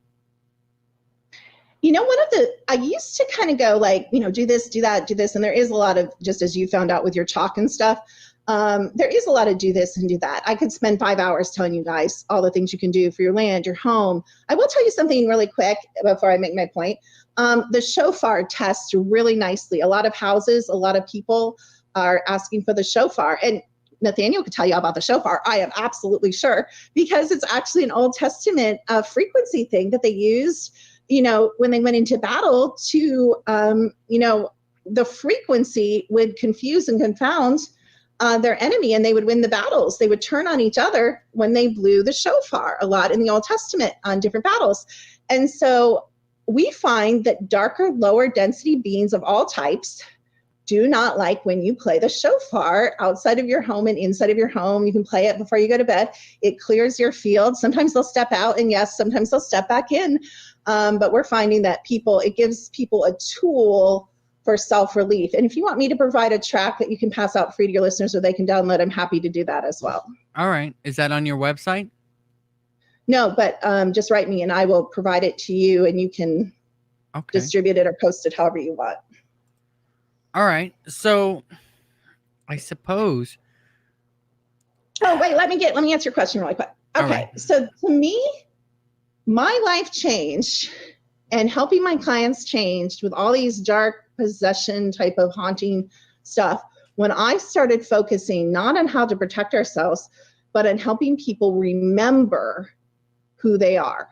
I used to kind of go like, do this, do that, do this. And there is a lot of, just as you found out with your chalk and stuff, There is a lot of do this and do that. I could spend 5 hours telling you guys all the things you can do for your land, your home. I will tell you something really quick before I make my point. The shofar tests really nicely. A lot of houses, a lot of people are asking for the shofar. And Nathaniel could tell you about the shofar. I am absolutely sure, because it's actually an Old Testament frequency thing that they used, when they went into battle to, the frequency would confuse and confound their enemy, and they would win the battles. They would turn on each other when they blew the shofar a lot in the Old Testament on different battles. And so we find that darker, lower density beings of all types do not like when you play the shofar outside of your home and inside of your home. You can play it before you go to bed. It clears your field. Sometimes they'll step out, and yes, sometimes they'll step back in. But we're finding that it gives people a tool for self-relief. And if you want me to provide a track that you can pass out free to your listeners or they can download, I'm happy to do that as well. All right. Is that on your website? No, but just write me and I will provide it to you, and you can distribute it or post it however you want. All right. So I suppose. Oh, wait, let me answer your question really quick. Okay. Right. So to me, my life changed and helping my clients changed with all these dark possession type of haunting stuff when I started focusing not on how to protect ourselves, but on helping people remember who they are.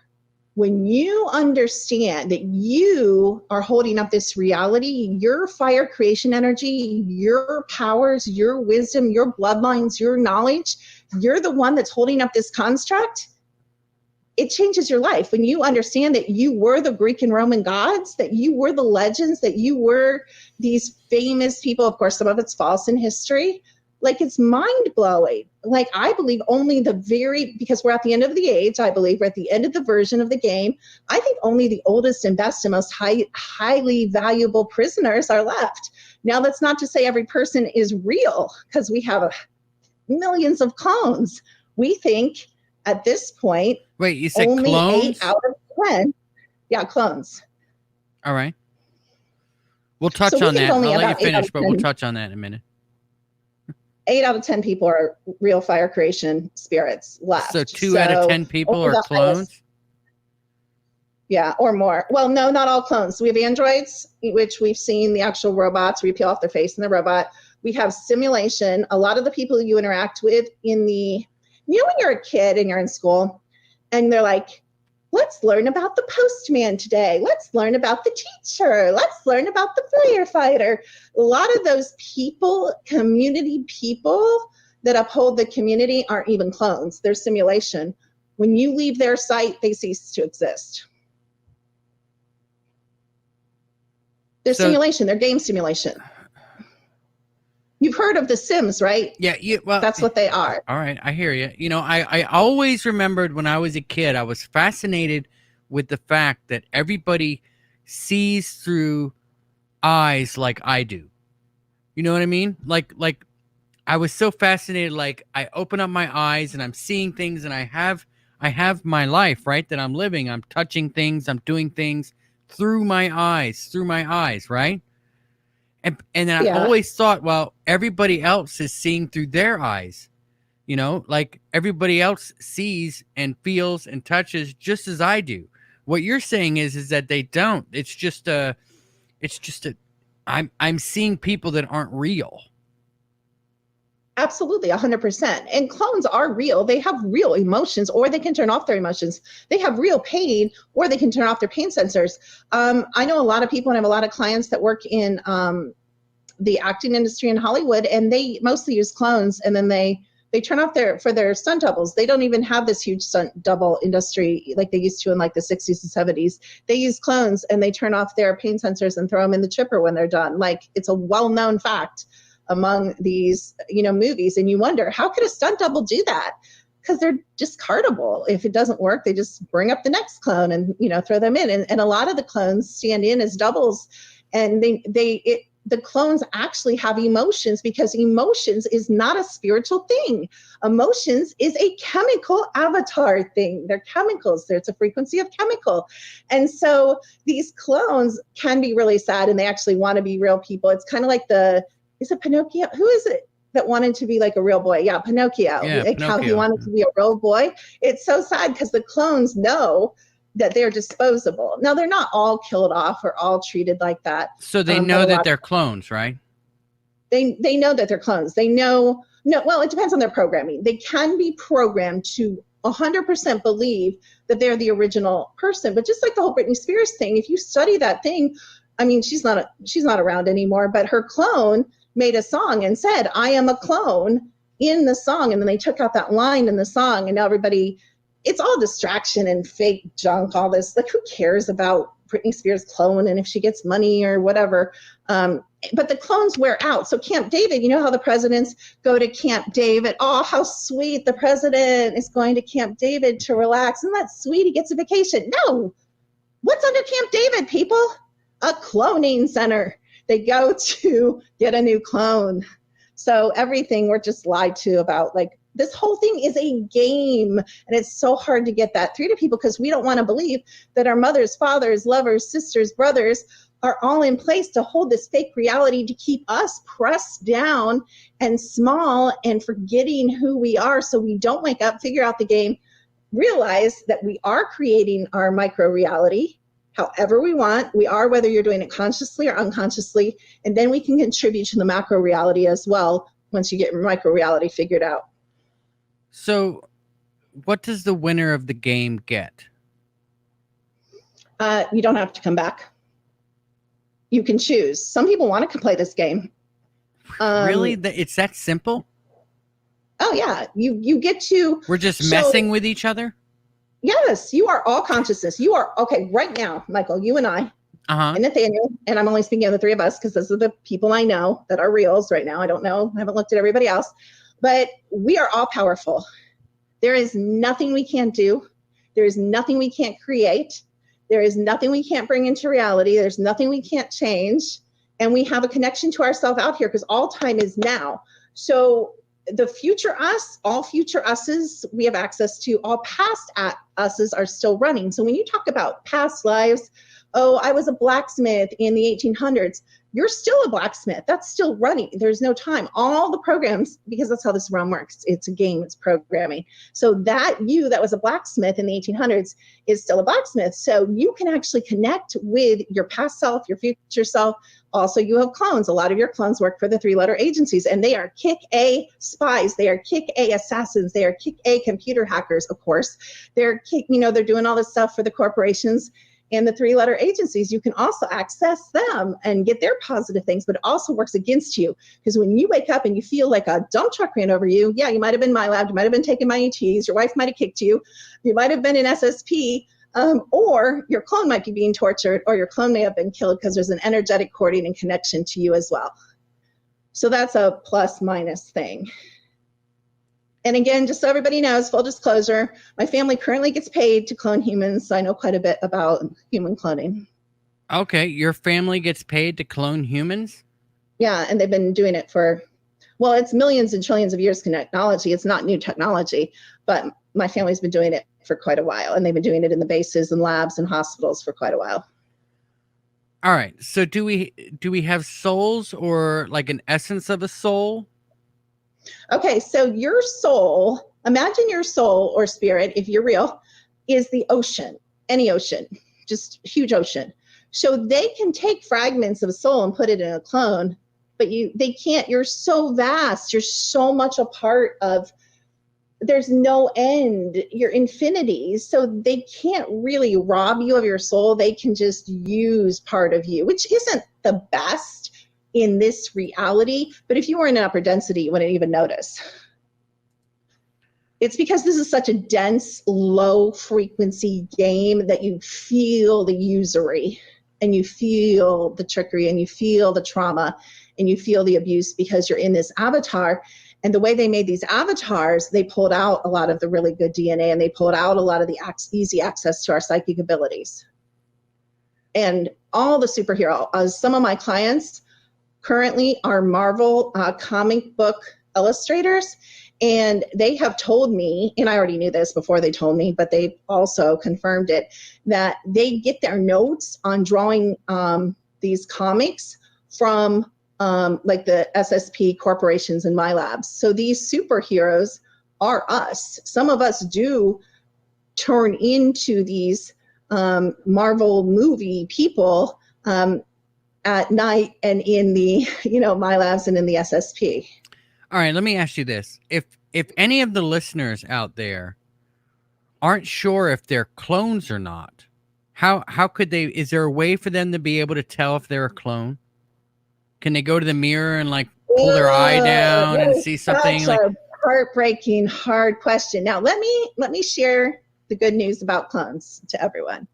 When you understand that you are holding up this reality, your fire creation energy, your powers, your wisdom, your bloodlines, your knowledge, you're the one that's holding up this construct, it changes your life. When you understand that you were the Greek and Roman gods, that you were the legends, that you were these famous people, of course, some of it's false in history, like it's mind blowing. Like I believe only because we're at the end of the age, I believe we're at the end of the version of the game. I think only the oldest and best and most highly valuable prisoners are left. Now, that's not to say every person is real, because we have millions of clones. We think at this point, wait, you said only clones? 8 out of 10. Yeah, clones. All right. We'll touch on that. I'll let you finish, but we'll touch on that in a minute. 8 out of 10 people are real fire creation spirits left. So 2 out of 10 people are clones? Yeah, or more. Well, no, not all clones. We have androids, which we've seen the actual robots. We peel off their face in the robot. We have simulation. A lot of the people you interact with when you're a kid and you're in school and they're like, let's learn about the postman today. Let's learn about the teacher. Let's learn about the firefighter. A lot of those people, community people that uphold the community aren't even clones. They're simulation. When you leave their site, they cease to exist. They're simulation. They're game simulation. You've heard of The Sims, right? Yeah, well, that's what they are. All right, I hear you. I always remembered when I was a kid, I was fascinated with the fact that everybody sees through eyes like I do. You know what I mean? Like I was so fascinated. Like I open up my eyes and I'm seeing things, and I have my life, right? That I'm living. I'm touching things. I'm doing things through my eyes, right? And then I always thought, well, everybody else is seeing through their eyes, like everybody else sees and feels and touches just as I do. What you're saying is that they don't. I'm seeing people that aren't real. Absolutely, 100%. And clones are real. They have real emotions, or they can turn off their emotions. They have real pain, or they can turn off their pain sensors. I know a lot of people, and I have a lot of clients that work in the acting industry in Hollywood, and they mostly use clones, and then they turn off for their stunt doubles. They don't even have this huge stunt double industry like they used to in like the 60s and 70s. They use clones, and they turn off their pain sensors and throw them in the chipper when they're done. Like, it's a well-known fact among these, movies. And you wonder, how could a stunt double do that? Because they're discardable. If it doesn't work, they just bring up the next clone and, throw them in. And a lot of the clones stand in as doubles, and the clones actually have emotions, because emotions is not a spiritual thing. Emotions is a chemical avatar thing. They're chemicals. It's a frequency of chemical. And so these clones can be really sad, and they actually want to be real people. It's kind of like is it Pinocchio? Who is it? that wanted to be like a real boy. Yeah, Pinocchio. Yeah, Like how he Pinocchio. wanted to be a real boy. It's so sad because the clones know that they're disposable. Now, they're not all killed off or all treated like that. So they know that they're clones, right? They know that they're clones. They know, no, well, it depends on their programming. They can be programmed to 100% believe that they're the original person. But just like the whole Britney Spears thing, if you study that thing, I mean, she's not around anymore, but her clone made a song and said, I am a clone in the song. And then they took out that line in the song, and now everybody, it's all distraction and fake junk, all this. Like, who cares about Britney Spears' clone and if she gets money or whatever? But the clones wear out. So Camp David, you know how the presidents go to Camp David? Oh, how sweet. The president is going to Camp David to relax. Isn't that sweet? He gets a vacation. No. What's under Camp David, people? A cloning center. They go to get a new clone. So everything we're just lied to about, like, this whole thing is a game. And it's so hard to get that through to people because we don't want to believe that our mothers, fathers, lovers, sisters, brothers are all in place to hold this fake reality to keep us pressed down and small and forgetting who we are, so we don't wake up, figure out the game, realize that we are creating our micro reality however we want. We are, whether you're doing it consciously or unconsciously, and then we can contribute to the macro reality as well once you get micro reality figured out. So what does the winner of the game get? You don't have to come back. You can choose. Some people want to play this game. Really? It's that simple? Oh, yeah. You get to... We're just messing with each other? Yes. You are all consciousness. You are... Okay, right now, Michael, you and I, and Nathaniel, and I'm only speaking of the three of us because those are the people I know that are reals right now. I don't know. I haven't looked at everybody else. But we are all powerful. There is nothing we can't do. There is nothing we can't create. There is nothing we can't bring into reality. There's nothing we can't change. And we have a connection to ourselves out here because all time is now. So the future us, all future us's, we have access to. All past us's are still running. So when you talk about past lives, oh, I was a blacksmith in the 1800s. You're still a blacksmith. That's still running. There's no time. All the programs, because that's how this realm works. It's a game. It's programming. So that you that was a blacksmith in the 1800s is still a blacksmith. So you can actually connect with your past self, your future self. Also, you have clones. A lot of your clones work for the 3-letter agencies, and they are kick-A spies. They are kick-A assassins. They are kick-A computer hackers, of course. They're doing all this stuff for the corporations and the 3-letter agencies. You can also access them and get their positive things, but it also works against you. Because when you wake up and you feel like a dump truck ran over you, yeah, you might have been my lab, you might have been taking my ETs, your wife might have kicked you, you might have been in SSP, or your clone might be being tortured, or your clone may have been killed because there's an energetic cording and connection to you as well. So that's a plus minus thing. And again, just so everybody knows, full disclosure, my family currently gets paid to clone humans, so I know quite a bit about human cloning. Okay, your family gets paid to clone humans? Yeah, and they've been doing it for, well, it's millions and trillions of years of technology. It's not new technology, but my family's been doing it for quite a while, and they've been doing it in the bases and labs and hospitals for quite a while. All right, so do we have souls, or like an essence of a soul? Okay, so your soul, imagine your soul or spirit, if you're real, is the ocean, any ocean, just huge ocean. So they can take fragments of a soul and put it in a clone, but they can't. You're so vast. You're so much a part of, there's no end. You're infinity. So they can't really rob you of your soul. They can just use part of you, which isn't the best in this reality, but if you were in an upper density, you wouldn't even notice. It's because this is such a dense, low frequency game that you feel the usury, and you feel the trickery, and you feel the trauma, and you feel the abuse because you're in this avatar. And the way they made these avatars, they pulled out a lot of the really good DNA, and they pulled out a lot of the easy access to our psychic abilities. And all the superhero, some of my clients currently are Marvel comic book illustrators, and they have told me, and I already knew this before they told me, but they also confirmed it, that they get their notes on drawing these comics from like the SSP corporations in my labs. So these superheroes are us. Some of us do turn into these Marvel movie people at night and in the, my labs and in the SSP. All right, let me ask you this. If any of the listeners out there aren't sure if they're clones or not, how could they, is there a way for them to be able to tell if they're a clone? Can they go to the mirror and like pull their eye down and see something? That's a heartbreaking, hard question. Now, let me share the good news about clones to everyone.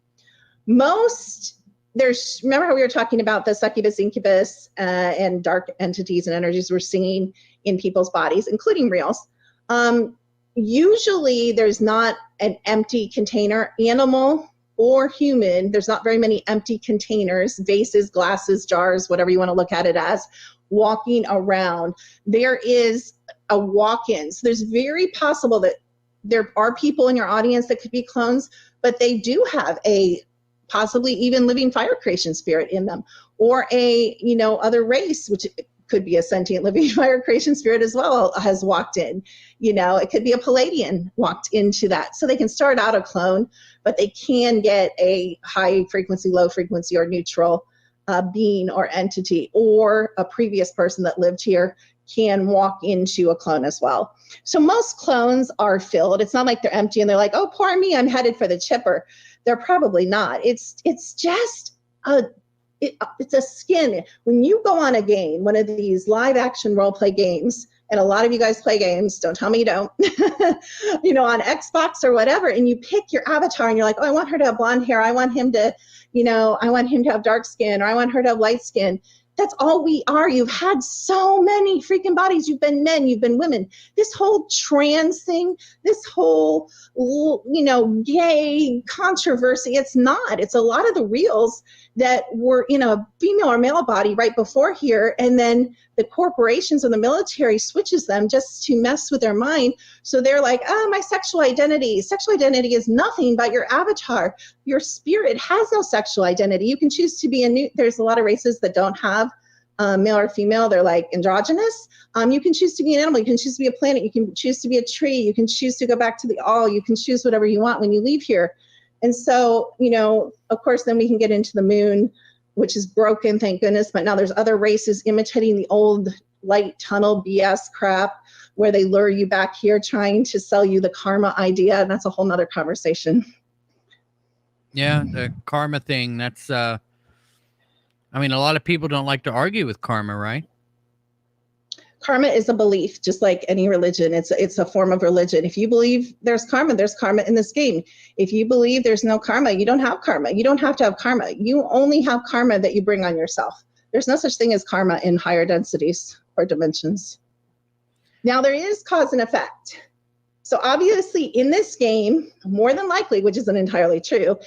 Remember how we were talking about the succubus, incubus, and dark entities and energies we're seeing in people's bodies, including reals. Usually there's not an empty container, animal or human. There's not very many empty containers, vases, glasses, jars, whatever you want to look at it as, walking around. There is a walk-in. So there's very possible that there are people in your audience that could be clones, but they do have a possibly even living fire creation spirit in them, or a, other race, which could be a sentient living fire creation spirit as well, has walked in. It could be a Palladian walked into that. So they can start out a clone, but they can get a high frequency, low frequency, or neutral being or entity, or a previous person that lived here can walk into a clone as well. So most clones are filled. It's not like they're empty and they're like, oh, poor me, I'm headed for the chipper. They're probably not. It's just it's a skin. When you go on a game, one of these live action role play games, and a lot of you guys play games, don't tell me you don't, on Xbox or whatever, and you pick your avatar and you're like, oh, I want her to have blonde hair. I want him to, I want him to have dark skin, or I want her to have light skin. That's all we are. You've had so many freaking bodies. You've been men, you've been women. This whole trans thing, this whole, gay controversy, it's not. It's a lot of the reals that were in a female or male body right before here, and then the corporations and the military switches them just to mess with their mind. So they're like, oh, my sexual identity. Sexual identity is nothing but your avatar. Your spirit has no sexual identity. You can choose to be there's a lot of races that don't have male or female. They're like androgynous. You can choose to be an animal. You can choose to be a planet. You can choose to be a tree. You can choose to go back to the all. You can choose whatever you want when you leave here. And so, of course, then we can get into the moon, which is broken, thank goodness. But now there's other races imitating the old light tunnel BS crap where they lure you back here trying to sell you the karma idea. And that's a whole nother conversation. Yeah, the karma thing. That's, a lot of people don't like to argue with karma, right? Karma is a belief, just like any religion. It's a form of religion. If you believe there's karma in this game. If you believe there's no karma, you don't have karma. You don't have to have karma. You only have karma that you bring on yourself. There's no such thing as karma in higher densities or dimensions. Now, there is cause and effect. So obviously in this game, more than likely, which isn't entirely true,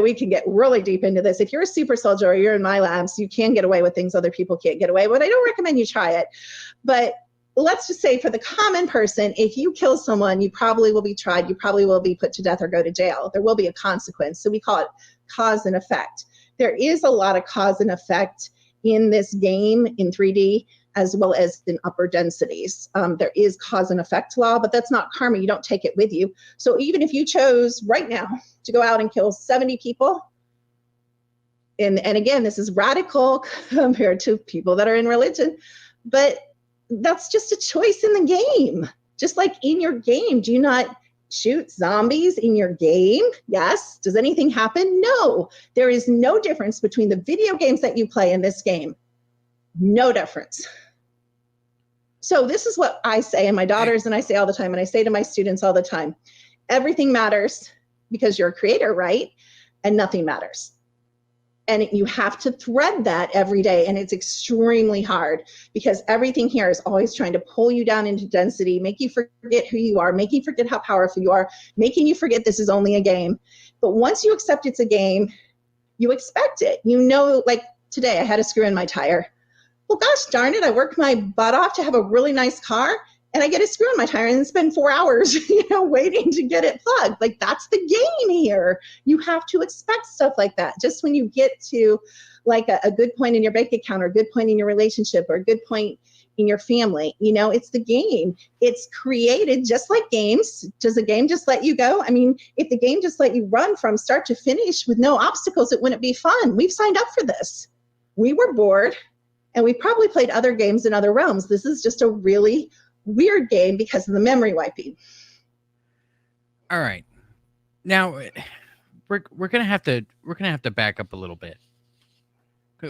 we can get really deep into this. If you're a super soldier or you're in my labs, you can get away with things other people can't get away with. I don't recommend you try it. But let's just say for the common person, if you kill someone, you probably will be tried. You probably will be put to death or go to jail. There will be a consequence. So we call it cause and effect. There is a lot of cause and effect in this game in 3D, as well as in upper densities. There is cause and effect law, but that's not karma. You don't take it with you. So even if you chose right now to go out and kill 70 people, and again, this is radical compared to people that are in religion, but that's just a choice in the game. Just like in your game, do you not shoot zombies in your game? Yes. Does anything happen? No. There is no difference between the video games that you play in this game. No difference. So this is what I say, and my daughters and I say all the time, and I say to my students all the time, everything matters because you're a creator, right? And nothing matters. And you have to thread that every day, and it's extremely hard because everything here is always trying to pull you down into density, make you forget who you are, make you forget how powerful you are, making you forget this is only a game. But once you accept it's a game, you expect it. Like today I had a screw in my tire. Well, gosh darn it, I worked my butt off to have a really nice car, and I get a screw in my tire and spend 4 hours, waiting to get it plugged. Like, that's the game here. You have to expect stuff like that. Just when you get to like a good point in your bank account, or a good point in your relationship, or a good point in your family, it's the game. It's created just like games. Does a game just let you go? I mean, if the game just let you run from start to finish with no obstacles, it wouldn't be fun. We've signed up for this. We were bored, and we probably played other games in other realms. This is just a really weird game because of the memory wiping. All right. Now we're gonna have to back up a little bit.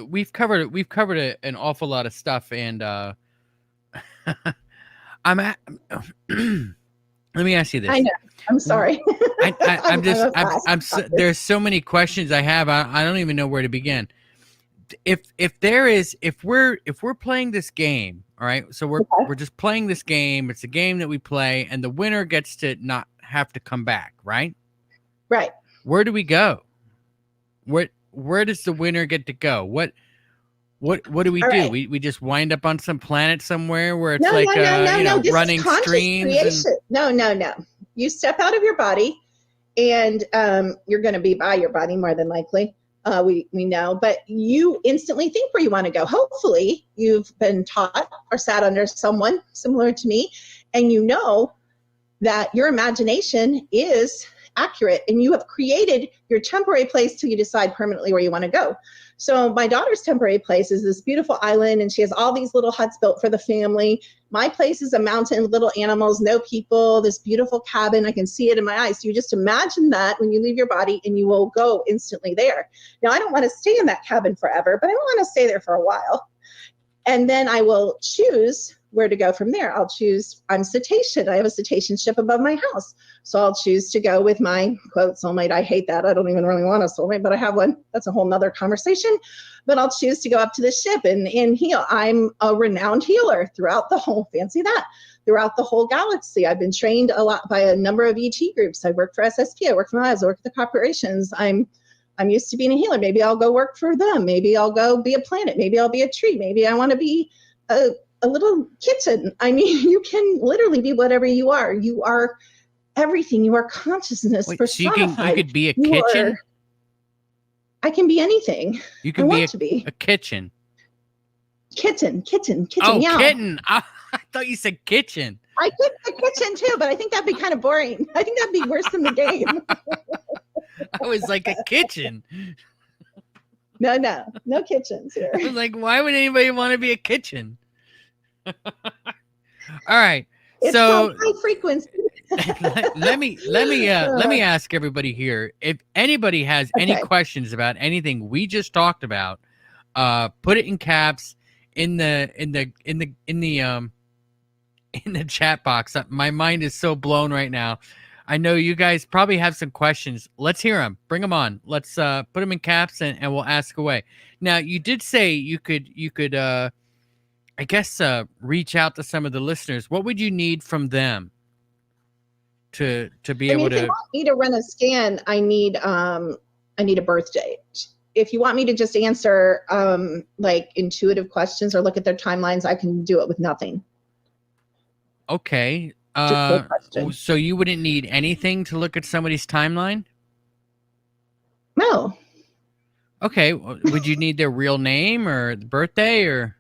We've covered an awful lot of stuff, and let me ask you this. I know. I'm sorry. There's so many questions I have. I don't even know where to begin. If we're playing this game, all right. So we're just playing this game. It's a game that we play, and the winner gets to not have to come back, right? Right. Where do we go? Where does the winner get to go? What do we do? Right. We just wind up on some planet somewhere where it's no. This running is conscious streams. No. You step out of your body, and you're going to be by your body more than likely. We know, but you instantly think where you want to go. Hopefully, you've been taught or sat under someone similar to me, and you know that your imagination is accurate, and you have created your temporary place till you decide permanently where you want to go. So my daughter's temporary place is this beautiful island, and she has all these little huts built for the family. My place is a mountain with little animals, no people, this beautiful cabin. I can see it in my eyes. So you just imagine that when you leave your body, and you will go instantly there. Now, I don't want to stay in that cabin forever, but I want to stay there for a while. And then I will choose where to go from there. I'm cetacean. I have a cetacean ship above my house. So I'll choose to go with my, quote, soulmate. I hate that. I don't even really want a soulmate, but I have one. That's a whole nother conversation. But I'll choose to go up to the ship and heal. I'm a renowned healer throughout the whole, fancy that, throughout the whole galaxy. I've been trained a lot by a number of ET groups. I work for SSP. I work for Miles. I work for the corporations. I'm used to being a healer. Maybe I'll go work for them. Maybe I'll go be a planet. Maybe I'll be a tree. Maybe I want to be a little kitten. I mean, you can literally be whatever you are. You are everything. You are consciousness personified. So you could be a kitchen? I can be anything. You can be a kitchen. Kitten. Oh, yeah. kitten. I thought you said kitchen. I could be a kitchen too, but I think that'd be kind of boring. I think that'd be worse than the game. I was like, a kitchen. No kitchens here. I was like, why would anybody want to be a kitchen? All right. It's called high frequency. let me ask everybody here, if anybody has any questions about anything we just talked about, put it in caps in the chat box. My mind is so blown right now. I know you guys probably have some questions. Let's hear them. Bring them on. Let's put them in caps and we'll ask away. Now, you did say you could I guess reach out to some of the listeners. What would you need from them to be able to? If you want me to run a scan, I need a birth date. If you want me to just answer like intuitive questions or look at their timelines, I can do it with nothing. Okay. So you wouldn't need anything to look at somebody's timeline? No. Okay. Would you need their real name or the birthday or?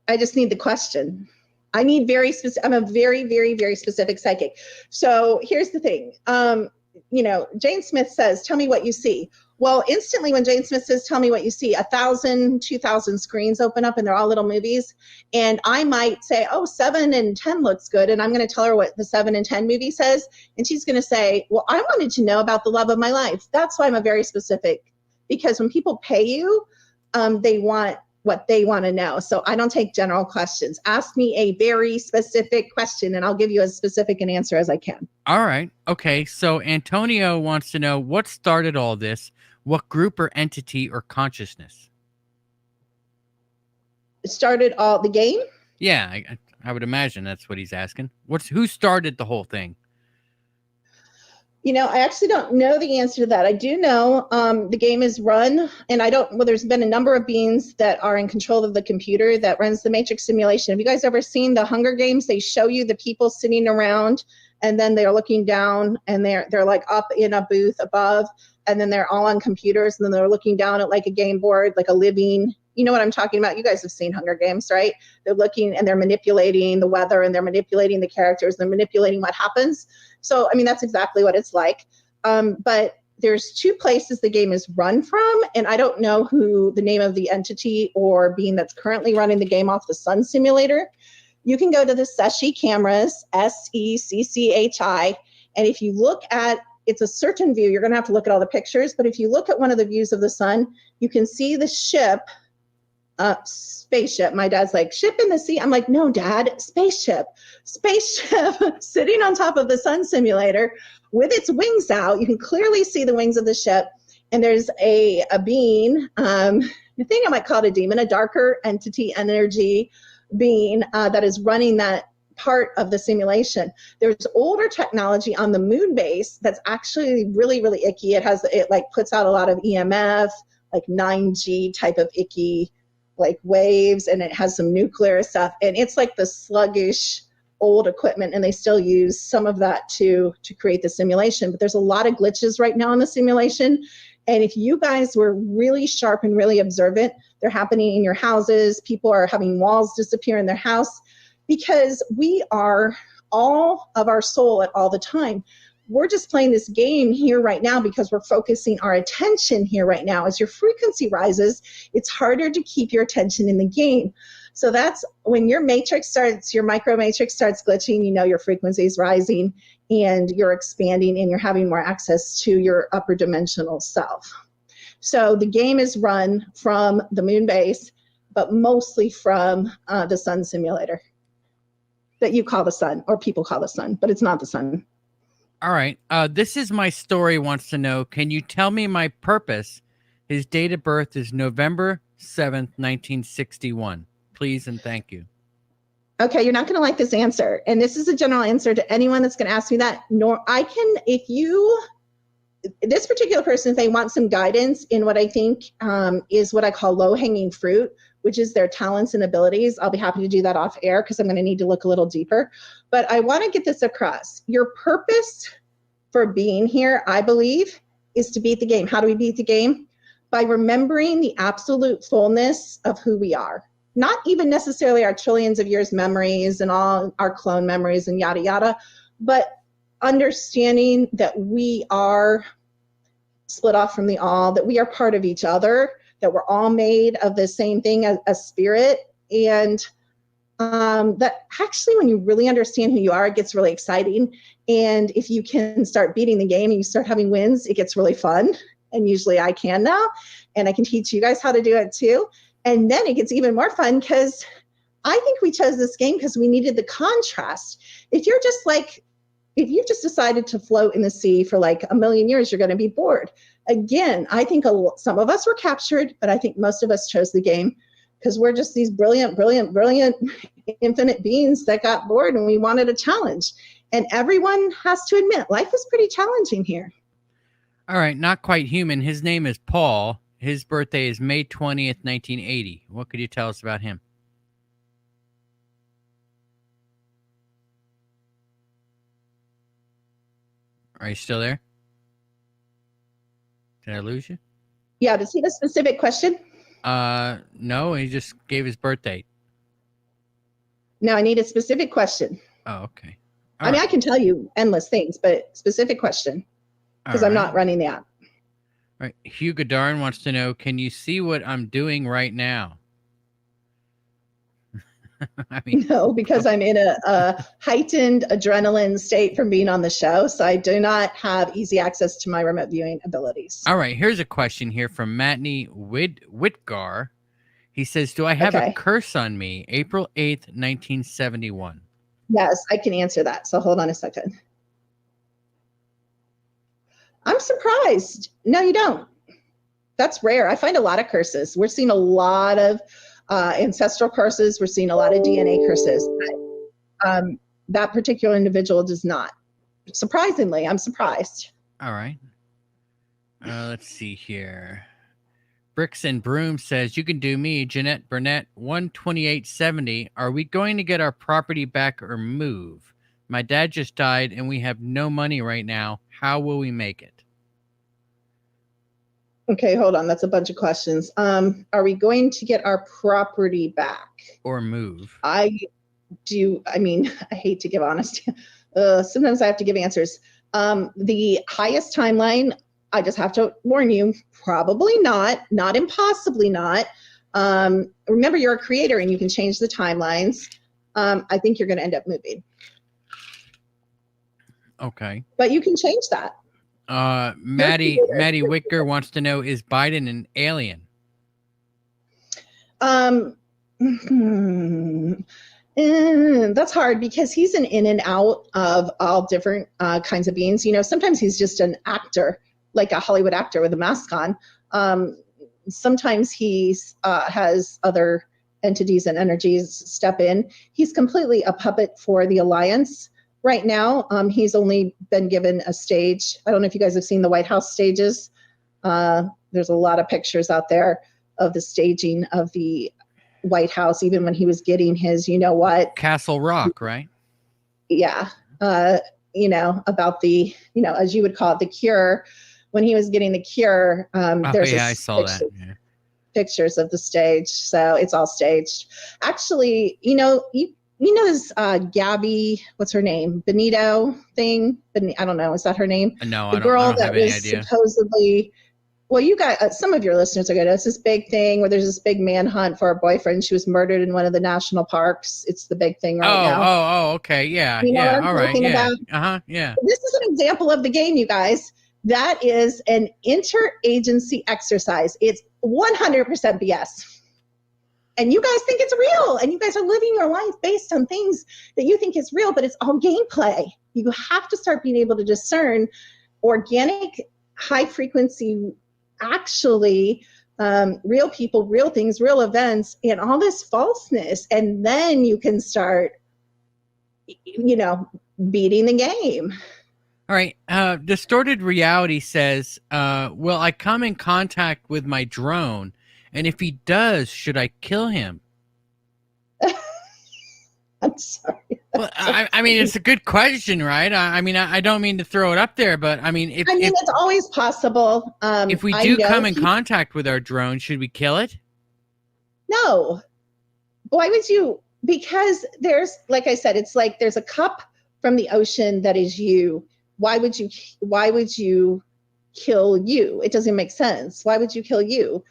I just need the question. I need very specific. I'm a very, very, very specific psychic. So here's the thing. Jane Smith says, "Tell me what you see." Well, instantly when Jane Smith says, "Tell me what you see," 1,000, 2,000 screens open up, and they're all little movies. And I might say, "Oh, 7 and 10 looks good." And I'm going to tell her what the 7 and 10 movie says. And she's going to say, "Well, I wanted to know about the love of my life." That's why I'm a very specific, because when people pay you, they want what they want to know. So I don't take general questions. Ask me a very specific question and I'll give you as specific an answer as I can. All right. Okay. So Antonio wants to know what started all this. What group or entity or consciousness? It started all the game? Yeah, I would imagine that's what he's asking. Who started the whole thing? I actually don't know the answer to that. I do know the game is run, and there's been a number of beings that are in control of the computer that runs the Matrix simulation. Have you guys ever seen the Hunger Games? They show you the people sitting around, and then they're looking down, and they're like up in a booth above, and then they're all on computers, and then they're looking down at like a game board, like a living. You know what I'm talking about? You guys have seen Hunger Games, right? They're looking and they're manipulating the weather, and they're manipulating the characters, they're manipulating what happens. So, I mean, that's exactly what it's like. But there's two places the game is run from, and I don't know who the name of the entity or being that's currently running the game off the Sun Simulator. You can go to the Secchi cameras, SECCHI, and if you look at, it's a certain view, you're going to have to look at all the pictures, but if you look at one of the views of the sun, you can see the ship, spaceship. My dad's like, ship in the sea. I'm like, no, Dad, spaceship sitting on top of the Sun Simulator with its wings out. You can clearly see the wings of the ship. And there's a being, I think I might call it a demon, a darker entity, energy being that is running that part of the simulation. There's older technology on the moon base that's actually really, really icky. It like puts out a lot of EMF, like 9G type of icky like waves, and it has some nuclear stuff, and it's like the sluggish old equipment, and they still use some of that to create the simulation. But there's a lot of glitches right now in the simulation, and if you guys were really sharp and really observant, they're happening in your houses. People are having walls disappear in their house because we are all of our soul at all the time. We're just playing this game here right now because we're focusing our attention here right now. As your frequency rises, it's harder to keep your attention in the game. So that's when your micro matrix starts glitching, your frequency is rising and you're expanding and you're having more access to your upper dimensional self. So the game is run from the moon base, but mostly from the Sun Simulator that you call the sun, or people call the sun, but it's not the sun. All right. This is my story wants to know, can you tell me my purpose? His date of birth is November 7th, 1961. Please and thank you. Okay, you're not going to like this answer. And this is a general answer to anyone that's going to ask me that. This particular person, if they want some guidance in what I think is what I call low-hanging fruit, which is their talents and abilities, I'll be happy to do that off air because I'm going to need to look a little deeper. But I want to get this across. Your purpose for being here, I believe, is to beat the game. How do we beat the game? By remembering the absolute fullness of who we are. Not even necessarily our trillions of years memories and all our clone memories and yada, yada, but understanding that we are split off from the all, that we are part of each other, that we're all made of the same thing as a spirit. And that actually, when you really understand who you are, it gets really exciting. And if you can start beating the game and you start having wins, it gets really fun. And usually I can now, and I can teach you guys how to do it too. And then it gets even more fun because I think we chose this game because we needed the contrast. If you've just decided to float in the sea for like a million years, you're going to be bored. Again, I think some of us were captured, but I think most of us chose the game because we're just these brilliant, brilliant, brilliant, infinite beings that got bored and we wanted a challenge. And everyone has to admit, life is pretty challenging here. All right, not quite human. His name is Paul. His birthday is May 20th, 1980. What could you tell us about him? Are you still there? Did I lose you? Yeah, does he have a specific question? No, he just gave his birth date. No, I need a specific question. Oh, okay. I mean, I can tell you endless things, but specific question, because I'm not running the app. All right. Hugh Goddard wants to know, can you see what I'm doing right now? I mean, no, because I'm in a heightened adrenaline state from being on the show, so I do not have easy access to my remote viewing abilities. All right, here's a question here from Matney Whitgar. He says, do I have a curse on me? April 8th, 1971. Yes, I can answer that, so hold on a second. I'm surprised. No, you don't. That's rare. I find a lot of curses. We're seeing a lot of ancestral curses. We're seeing a lot of DNA curses. But, that particular individual does not. Surprisingly, I'm surprised. All right. Let's see here. Bricks and Broom says, you can do me, Jeanette Burnett, 12870. Are we going to get our property back or move? My dad just died and we have no money right now. How will we make it? Okay, hold on. That's a bunch of questions. Are we going to get our property back? Or move? I hate to give honest. Sometimes I have to give answers. The highest timeline, I just have to warn you, probably not impossibly not. Remember, you're a creator and you can change the timelines. I think you're going to end up moving. Okay. But you can change that. Maddie Wicker wants to know, is Biden an alien? That's hard because he's an in and out of all different kinds of beings. Sometimes he's just an actor, like a Hollywood actor with a mask on. Sometimes he has other entities and energies step in. He's completely a puppet for the Alliance. Right now, he's only been given a stage. I don't know if you guys have seen the White House stages. There's a lot of pictures out there of the staging of the White House, even when he was getting his, Castle Rock, right? Yeah. About the, as you would call it, the cure. When he was getting the cure, I saw that. Yeah. Pictures of the stage. So it's all staged. Actually, this Gabby, what's her name? Benito thing. I don't know. Is that her name? No, I don't have any idea. Supposedly, well, you got some of your listeners are good. It's this big thing where there's this big manhunt for her boyfriend. She was murdered in one of the national parks. It's the big thing right now. Oh, okay. Yeah. All right. Yeah. Yeah. This is an example of the game, you guys. That is an interagency exercise. It's 100% BS. And you guys think it's real. And you guys are living your life based on things that you think is real, but it's all gameplay. You have to start being able to discern organic, high frequency, actually real people, real things, real events, and all this falseness. And then you can start, beating the game. All right. Distorted Reality says, will I come in contact with my drone? And if he does, should I kill him? I'm sorry. Well, I mean, it's a good question, right? I don't mean to throw it up there, but it's always possible. If we do come in contact with our drone, should we kill it? No. Why would you? Because there's, like I said, it's like there's a cup from the ocean that is you. Why would you kill you? It doesn't make sense. Why would you kill you?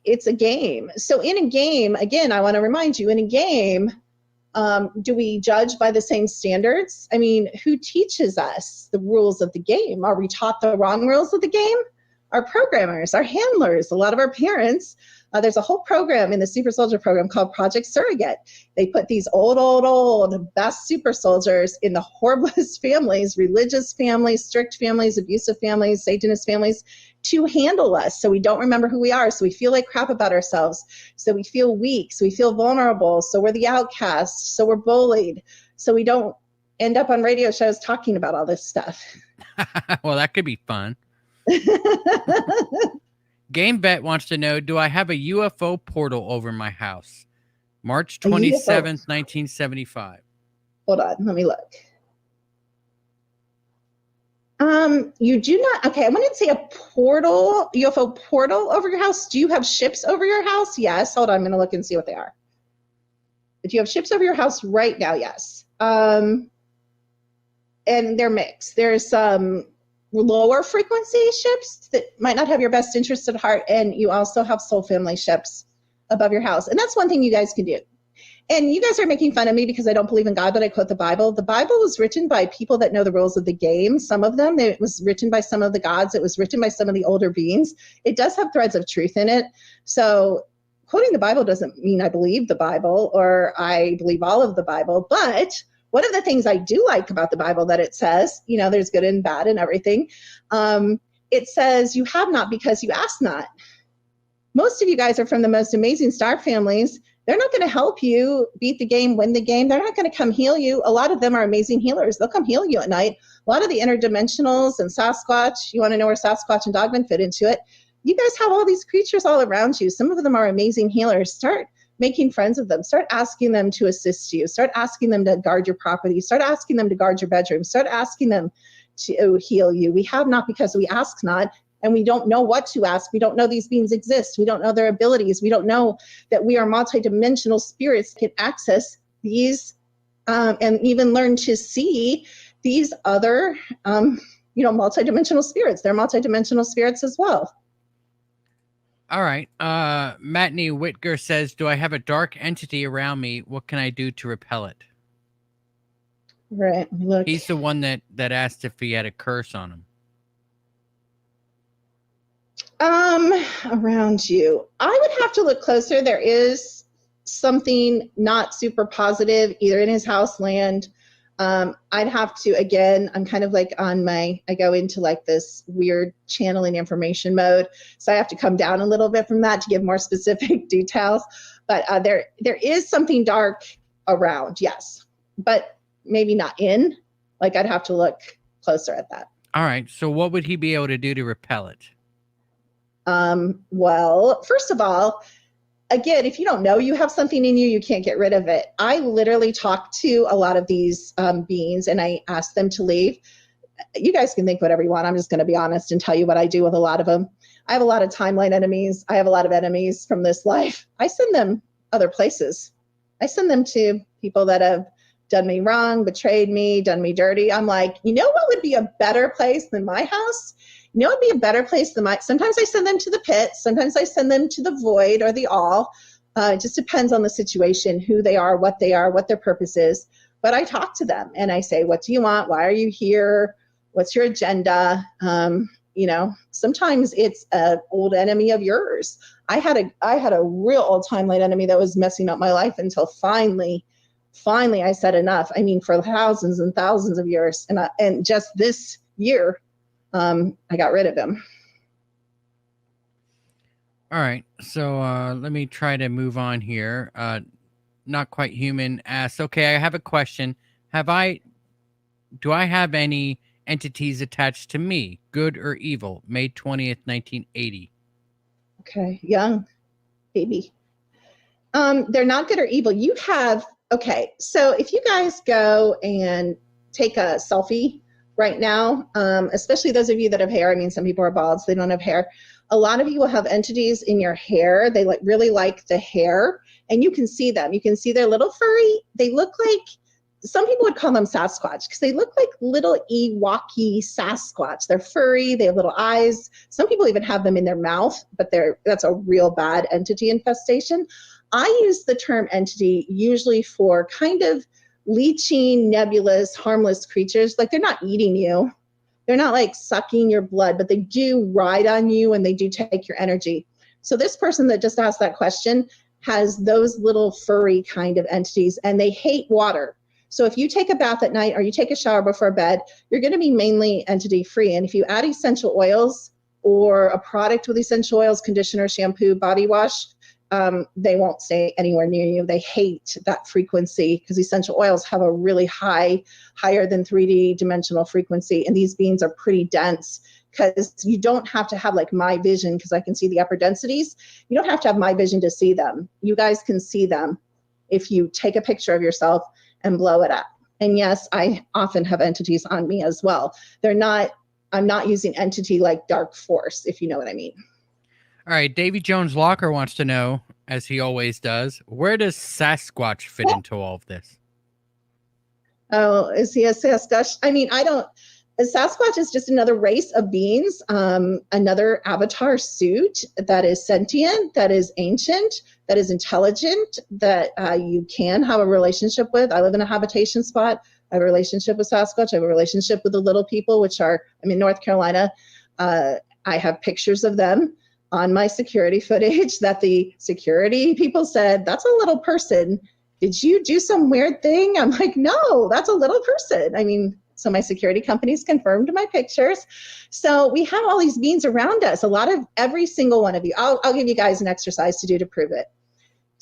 It's a game. So in a game, again, I want to remind you, in a game, do we judge by the same standards? I mean, who teaches us the rules of the game? Are we taught the wrong rules of the game? Our programmers, our handlers, a lot of our parents. There's a whole program in the Super Soldier program called Project Surrogate. They put these old best super soldiers in the horriblest families, religious families, strict families, abusive families, Satanist families, to handle us so we don't remember who we are, so we feel like crap about ourselves, so we feel weak, so we feel vulnerable, so we're the outcasts, so we're bullied, so we don't end up on radio shows talking about all this stuff. Well, that could be fun. Game Bet wants to know, do I have a UFO portal over my house? March 27th, 1975. Hold on, let me look. You do not, okay, I wanted to say a portal, UFO portal over your house. Do you have ships over your house? Yes. Hold on, I'm going to look and see what they are. Do you have ships over your house right now? Yes. And they're mixed. There's some lower frequency ships that might not have your best interest at heart, and you also have soul family ships above your house. And that's one thing you guys can do. And you guys are making fun of me because I don't believe in God, but I quote the Bible. The Bible was written by people that know the rules of the game. Some of them, it was written by some of the gods. It was written by some of the older beings. It does have threads of truth in it. So quoting the Bible doesn't mean I believe the Bible or I believe all of the Bible. But one of the things I do like about the Bible that it says, there's good and bad and everything. It says you have not because you ask not. Most of you guys are from the most amazing star families They're not going to help you beat the game, win the game. They're not going to come heal you. A lot of them are amazing healers. They'll come heal you at night. A lot of the interdimensionals and Sasquatch, you want to know where Sasquatch and Dogman fit into it? You guys have all these creatures all around you. Some of them are amazing healers. Start making friends with them. Start asking them to assist you. Start asking them to guard your property. Start asking them to guard your bedroom. Start asking them to heal you. We have not because we ask not, and we don't know what to ask. We don't know these beings exist. We don't know their abilities. We don't know that we are multidimensional spirits that can access these and even learn to see these other, multidimensional spirits. They're multidimensional spirits as well. All right. Matney Whitger says, do I have a dark entity around me? What can I do to repel it? Right. Look. He's the one that asked if he had a curse on him. Around you. I would have to look closer. There is something not super positive either in his house, land. I'd have to, again, I'm kind of like I go into like this weird channeling information mode. So I have to come down a little bit from that to give more specific details. But there is something dark around, yes. But maybe not in. Like I'd have to look closer at that. All right. So what would he be able to do to repel it? Well, first of all, again, if you don't know you have something in you, you can't get rid of it. I literally talk to a lot of these beings and I ask them to leave. You guys can think whatever you want. I'm just going to be honest and tell you what I do with a lot of them. I have a lot of timeline enemies. I have a lot of enemies from this life. I send them other places. I send them to people that have done me wrong, betrayed me, done me dirty. I'm like, you know what would be a better place than my house? You know what would be a better place than sometimes I send them to the pit. Sometimes I send them to the void or the all. It just depends on the situation, who they are, what their purpose is. But I talk to them and I say, what do you want? Why are you here? What's your agenda? Sometimes it's an old enemy of yours. I had a real old timeline enemy that was messing up my life until finally I said enough. I mean, for thousands and thousands of years. And just this year, I got rid of him. All right. So let me try to move on here. Not Quite Human asks, okay, I have a question. Do I have any entities attached to me, good or evil? May 20th, 1980. Okay. Young baby. They're not good or evil. Okay. So if you guys go and take a selfie right now, especially those of you that have hair. I mean, some people are bald, so they don't have hair. A lot of you will have entities in your hair. They really like the hair, and you can see them. You can see they're little furry. They look like, some people would call them Sasquatch because they look like little Ewoky Sasquatch. They're furry. They have little eyes. Some people even have them in their mouth, but that's a real bad entity infestation. I use the term entity usually for kind of leeching, nebulous, harmless creatures. Like they're not eating you. They're not like sucking your blood, but they do ride on you and they do take your energy. So this person that just asked that question has those little furry kind of entities and they hate water. So if you take a bath at night or you take a shower before bed, you're going to be mainly entity free. And if you add essential oils or a product with essential oils, conditioner, shampoo, body wash, they won't stay anywhere near you. They hate that frequency because essential oils have a really higher than 3D dimensional frequency. And these beings are pretty dense because you don't have to have like my vision because I can see the upper densities. You don't have to have my vision to see them. You guys can see them if you take a picture of yourself and blow it up. And yes, I often have entities on me as well. I'm not using entity like dark force, if you know what I mean. All right, Davy Jones Locker wants to know, as he always does, where does Sasquatch fit into all of this? Oh, is he a Sasquatch? I mean, Sasquatch is just another race of beings, another avatar suit that is sentient, that is ancient, that is intelligent, that you can have a relationship with. I live in a habitation spot. I have a relationship with Sasquatch. I have a relationship with the little people, I'm in North Carolina. I have pictures of them on my security footage that the security people said, that's a little person. Did you do some weird thing? I'm like, no, that's a little person. I mean, so my security companies confirmed my pictures. So we have all these beings around us, every single one of you. I'll give you guys an exercise to do to prove it.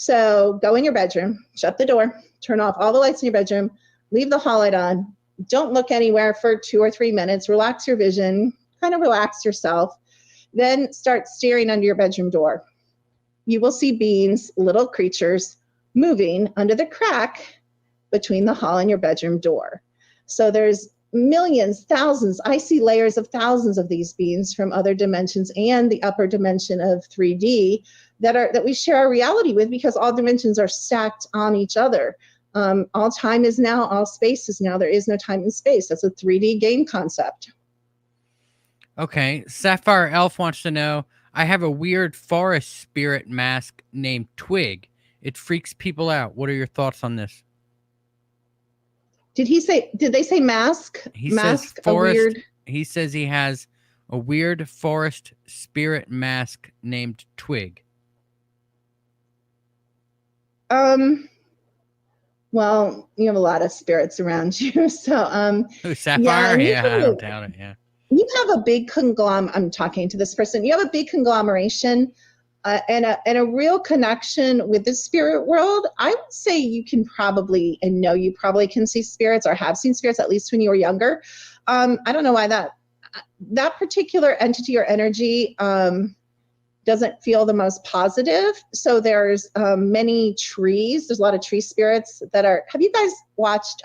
So go in your bedroom, shut the door, turn off all the lights in your bedroom, leave the hall light on. Don't look anywhere for 2 or 3 minutes. Relax your vision, kind of relax yourself. Then start staring under your bedroom door. You will see beings, little creatures, moving under the crack between the hall and your bedroom door. So there's millions, thousands. I see layers of thousands of these beings from other dimensions and the upper dimension of 3D that we share our reality with, because all dimensions are stacked on each other. All time is now, all space is now. There is no time and space. That's a 3D game concept. Okay. Sapphire Elf wants to know, I have a weird forest spirit mask named Twig. It freaks people out. What are your thoughts on this? Did they say mask? He mask, says forest. a weird... He says he has a weird forest spirit mask named Twig. Well, you have a lot of spirits around you. So, Sapphire? Yeah, I don't doubt it. Yeah. You have a big I'm talking to this person. You have a big conglomeration and a real connection with the spirit world. I would say you can probably, and know you probably can see spirits or have seen spirits, at least when you were younger. I don't know why that particular entity or energy doesn't feel the most positive. So there's many trees. There's a lot of tree spirits that are, have you guys watched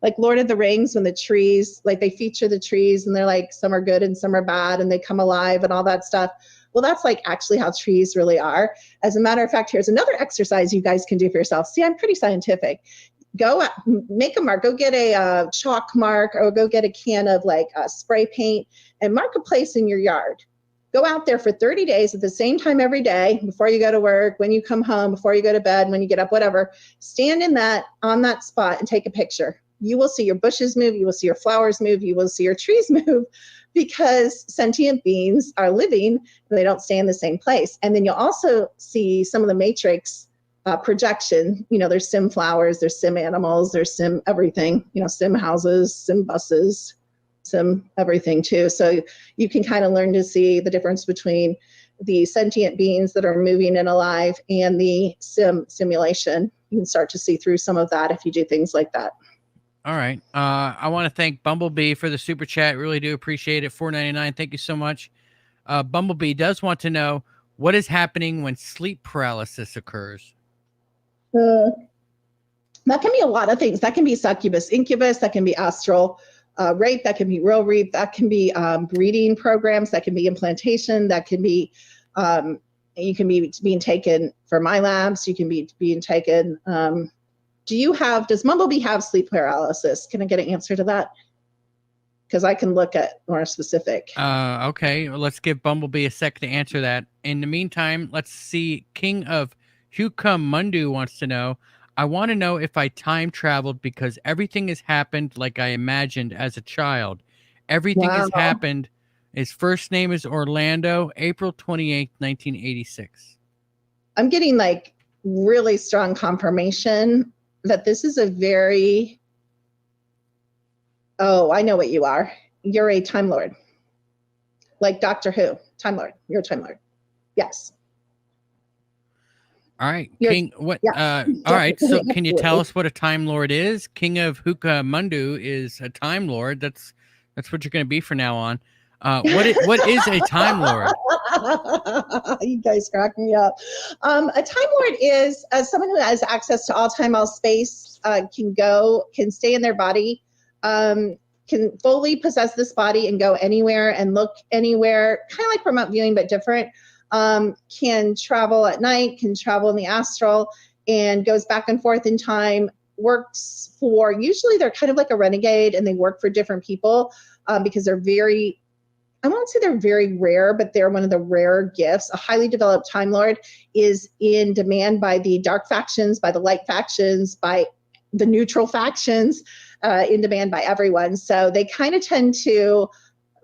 like Lord of the Rings, when the trees, like they feature the trees and they're like, some are good and some are bad and they come alive and all that stuff? Well, that's like actually how trees really are. As a matter of fact, here's another exercise you guys can do for yourself. See, I'm pretty scientific. Go out, make a mark, go get a chalk mark, or go get a can of like spray paint and mark a place in your yard. Go out there for 30 days at the same time every day, before you go to work, when you come home, before you go to bed, when you get up, whatever. Stand on that spot and take a picture. You will see your bushes move, you will see your flowers move, you will see your trees move, because sentient beings are living and they don't stay in the same place. And then you'll also see some of the matrix projection. There's sim flowers, there's sim animals, there's sim everything, sim houses, sim buses, sim everything too. So you can kind of learn to see the difference between the sentient beings that are moving and alive and the simulation. You can start to see through some of that if you do things like that. All right. I want to thank Bumblebee for the super chat. Really do appreciate it. $4.99. Thank you so much. Bumblebee does want to know, what is happening when sleep paralysis occurs? That can be a lot of things. That can be succubus, incubus. That can be astral rape. That can be real rape. That can be breeding programs. That can be implantation. That can be, you can be being taken for my labs. You can be being taken. Does Bumblebee have sleep paralysis? Can I get an answer to that? Because I can look at more specific. Okay, well, let's give Bumblebee a sec to answer that. In the meantime, let's see. King of Hukamundu wants to know, I want to know if I time traveled, because everything has happened like I imagined as a child. Everything has happened. His first name is Orlando, April 28th, 1986. I'm getting like really strong confirmation that this is a very... Oh, I know what you are. You're a Time Lord. Like Doctor Who. Time Lord. You're a Time Lord. Yes. All right. King, what? Yeah. All right. So can you tell us what a Time Lord is? King of Hukamundu is a Time Lord. That's what you're going to be from now on. What is a Time Lord? You guys crack me up. A Time Lord is someone who has access to all time, all space, can stay in their body, can fully possess this body and go anywhere and look anywhere, kind of like remote viewing, but different. Can travel at night, can travel in the astral, and goes back and forth in time. Usually they're kind of like a renegade, and they work for different people because they're very... I won't say they're very rare, but they're one of the rare gifts. A highly developed Time Lord is in demand by the dark factions, by the light factions, by the neutral factions, in demand by everyone. So they kind of tend to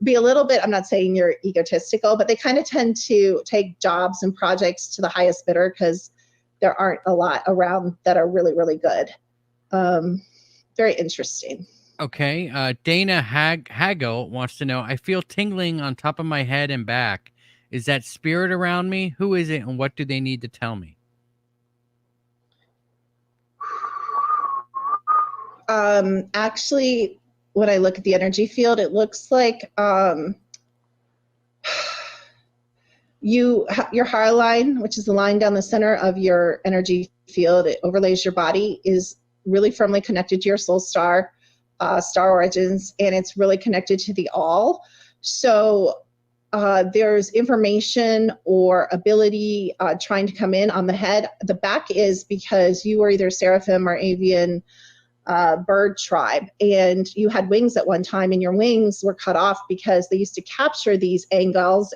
be a little bit, I'm not saying you're egotistical, but they kind of tend to take jobs and projects to the highest bidder, because there aren't a lot around that are really, really good. Very interesting. Okay. Dana Hagel wants to know, I feel tingling on top of my head and back. Is that spirit around me? Who is it, and what do they need to tell me? Actually, when I look at the energy field, it looks like your heart line, which is the line down the center of your energy field, it overlays your body, is really firmly connected to your soul star, star origins, and it's really connected to the all. So there's information or ability trying to come in on the head. The back is because you were either seraphim or avian bird tribe, and you had wings at one time, and your wings were cut off because they used to capture these angels,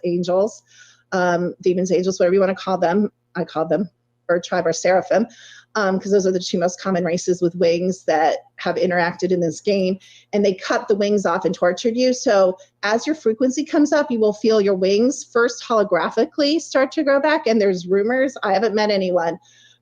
demons, angels, whatever you want to call them. I call them bird tribe or seraphim, because those are the two most common races with wings that have interacted in this game, and they cut the wings off and tortured you. So as your frequency comes up, you will feel your wings first holographically start to grow back. And there's rumors, I haven't met anyone,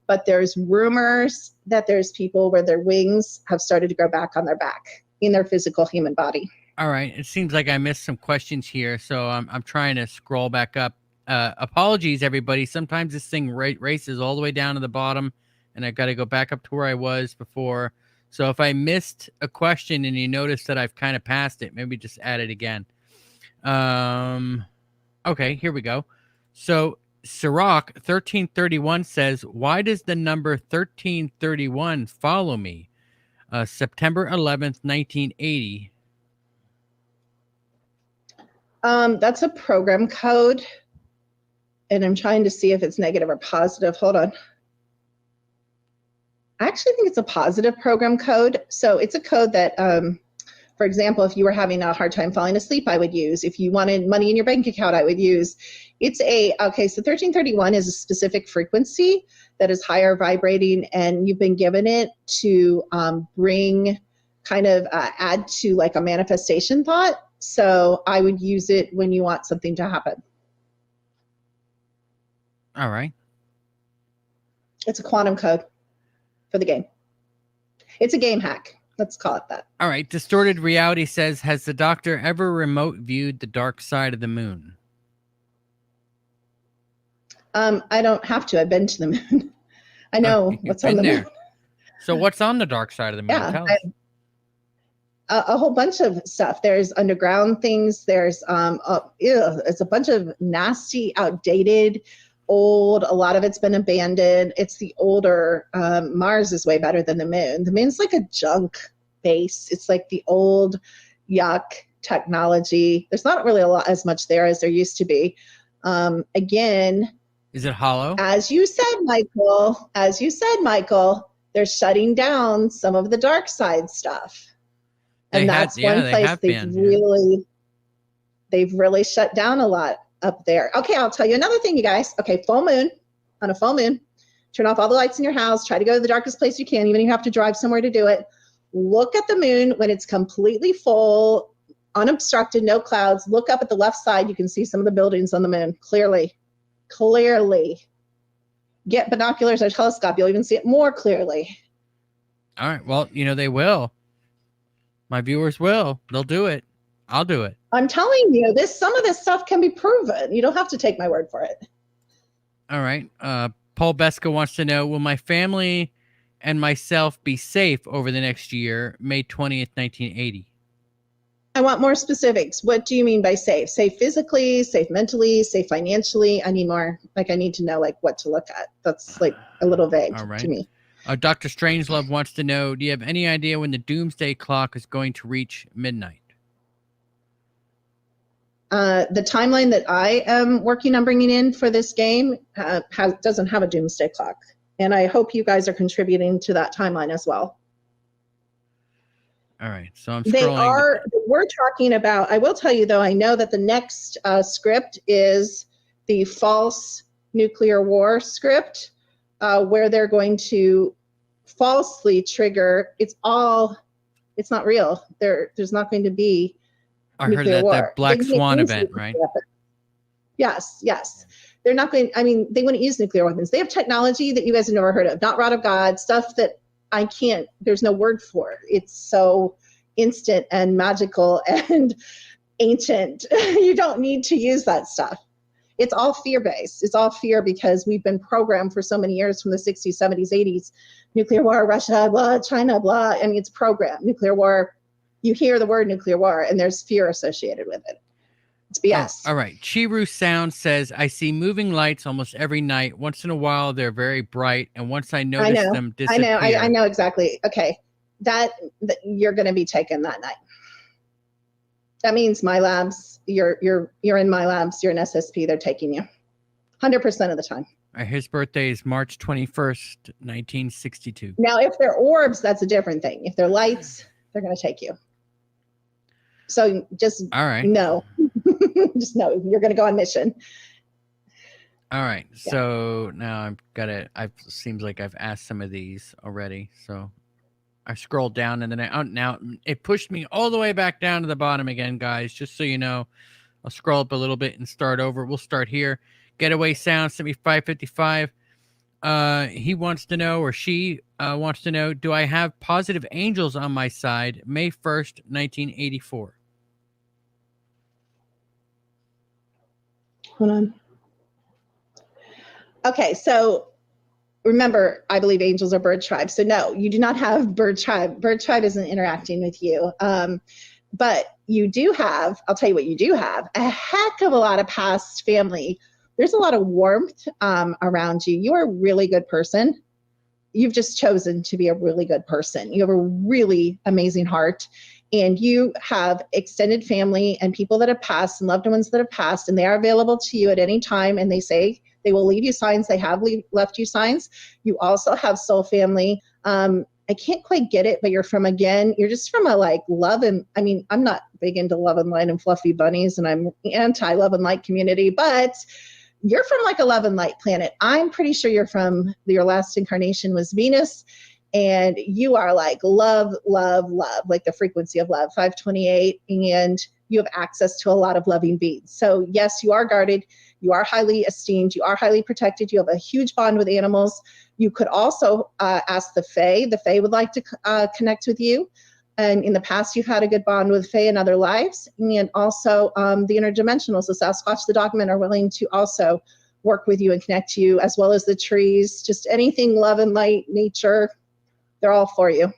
but there's rumors that there's people where their wings have started to grow back on their back in their physical human body. All right. It seems like I missed some questions here, so I'm trying to scroll back up. Apologies, everybody. Sometimes this thing races all the way down to the bottom, and I've got to go back up to where I was before. So if I missed a question and you notice that I've kind of passed it, maybe just add it again. Okay, here we go. So Sirach 1331 says, why does the number 1331 follow me? September 11th, 1980. That's a program code, and I'm trying to see if it's negative or positive. Hold on. I actually think it's a positive program code. So it's a code that, for example, if you were having a hard time falling asleep, I would use. If you wanted money in your bank account, I would use. Okay, so 1331 is a specific frequency that is higher vibrating, and you've been given it to bring add to like a manifestation thought. So I would use it when you want something to happen. All right. It's a quantum code for the game. It's a game hack. Let's call it that. All right. Distorted Reality says, has the doctor ever remote viewed the dark side of the moon? I don't have to. I've been to the moon. I know what's on the moon. So what's on the dark side of the moon? Yeah, Tell us. A whole bunch of stuff. There's underground things. There's it's a bunch of nasty, outdated, old. A lot of it's been abandoned. It's the older. Mars is way better than the moon. The moon's like a junk base. It's like the old yuck technology. There's not really as much there as there used to be. Again, is it hollow? As you said, Michael, they're shutting down some of the dark side stuff. And that's one place they've really shut down a lot up there. Okay, I'll tell you another thing, you guys. Okay, full moon, on a full moon, turn off all the lights in your house, try to go to the darkest place you can, even if you have to drive somewhere to do it. Look at the moon when it's completely full, unobstructed, no clouds. Look up at the left side, you can see some of the buildings on the moon clearly. Get binoculars or telescope, you'll even see it more clearly. All right, well, they will. My viewers will. They'll do it. I'll do it. I'm telling you, some of this stuff can be proven. You don't have to take my word for it. All right. Paul Beska wants to know, will my family and myself be safe over the next year, May 20th, 1980? I want more specifics. What do you mean by safe? Safe physically, safe mentally, safe financially? I need more. I need to know what to look at. That's a little vague to me. Dr. Strangelove wants to know, do you have any idea when the doomsday clock is going to reach midnight? The timeline that I am working on bringing in for this game doesn't have a doomsday clock. And I hope you guys are contributing to that timeline as well. All right. So I'm scrolling. We're talking about, I will tell you though, I know that the next script is the false nuclear war script, where they're going to falsely trigger. It's not real. There's not going to be nuclear war. That Black Swan event, right? Yes. They're not going, they wouldn't use nuclear weapons. They have technology that you guys have never heard of, not Rod of God, stuff that there's no word for. It's so instant and magical and ancient. You don't need to use that stuff. It's all fear-based. It's all fear because we've been programmed for so many years from the 60s, 70s, 80s. Nuclear war, Russia, blah, China, blah. I mean, it's programmed. Nuclear war, you hear the word nuclear war and there's fear associated with it. It's BS. Oh, all right. Chiru Sound says, I see moving lights almost every night. Once in a while, they're very bright. And once I notice them disappear. I know exactly. Okay. That you're going to be taken that night. That means my labs, you're in my labs, you're an SSP, they're taking you 100% of the time. His birthday is March 21st, 1962. Now, if they're orbs, that's a different thing. If they're lights, they're going to take you. So just know, just know you're going to go on mission. All right. Yeah. So now seems like I've asked some of these already. So I scrolled down and then now it pushed me all the way back down to the bottom again, guys, just so you know. I'll scroll up a little bit and start over. We'll start here. Getaway Sound sent me 555. He wants to know, or she wants to know, do I have positive angels on my side? May 1st, 1984. Hold on. Okay, so remember, I believe angels are bird tribe. So no, you do not have bird tribe. Bird tribe isn't interacting with you. But you do have, I'll tell you what you do have, a heck of a lot of past family. There's a lot of warmth around you. You are a really good person. You've just chosen to be a really good person. You have a really amazing heart. And you have extended family and people that have passed and loved ones that have passed, and they are available to you at any time. And they say they will leave you signs. They have left you signs. You also have soul family. I can't quite get it, but you're just from a like love and, I mean, I'm not big into love and light and fluffy bunnies, and I'm anti love and light community, but you're from like a love and light planet. I'm pretty sure your last incarnation was Venus, and you are like love, love, love, like the frequency of love, 528, and you have access to a lot of loving beings. So yes, you are guarded. You are highly esteemed. You are highly protected. You have a huge bond with animals. You could also ask the Fae. The Fae would like to connect with you. And in the past, you've had a good bond with Fae in other lives. And also the interdimensionals, the Sasquatch, the Dogmen are willing to also work with you and connect to you, as well as the trees, just anything love and light, nature, they're all for you.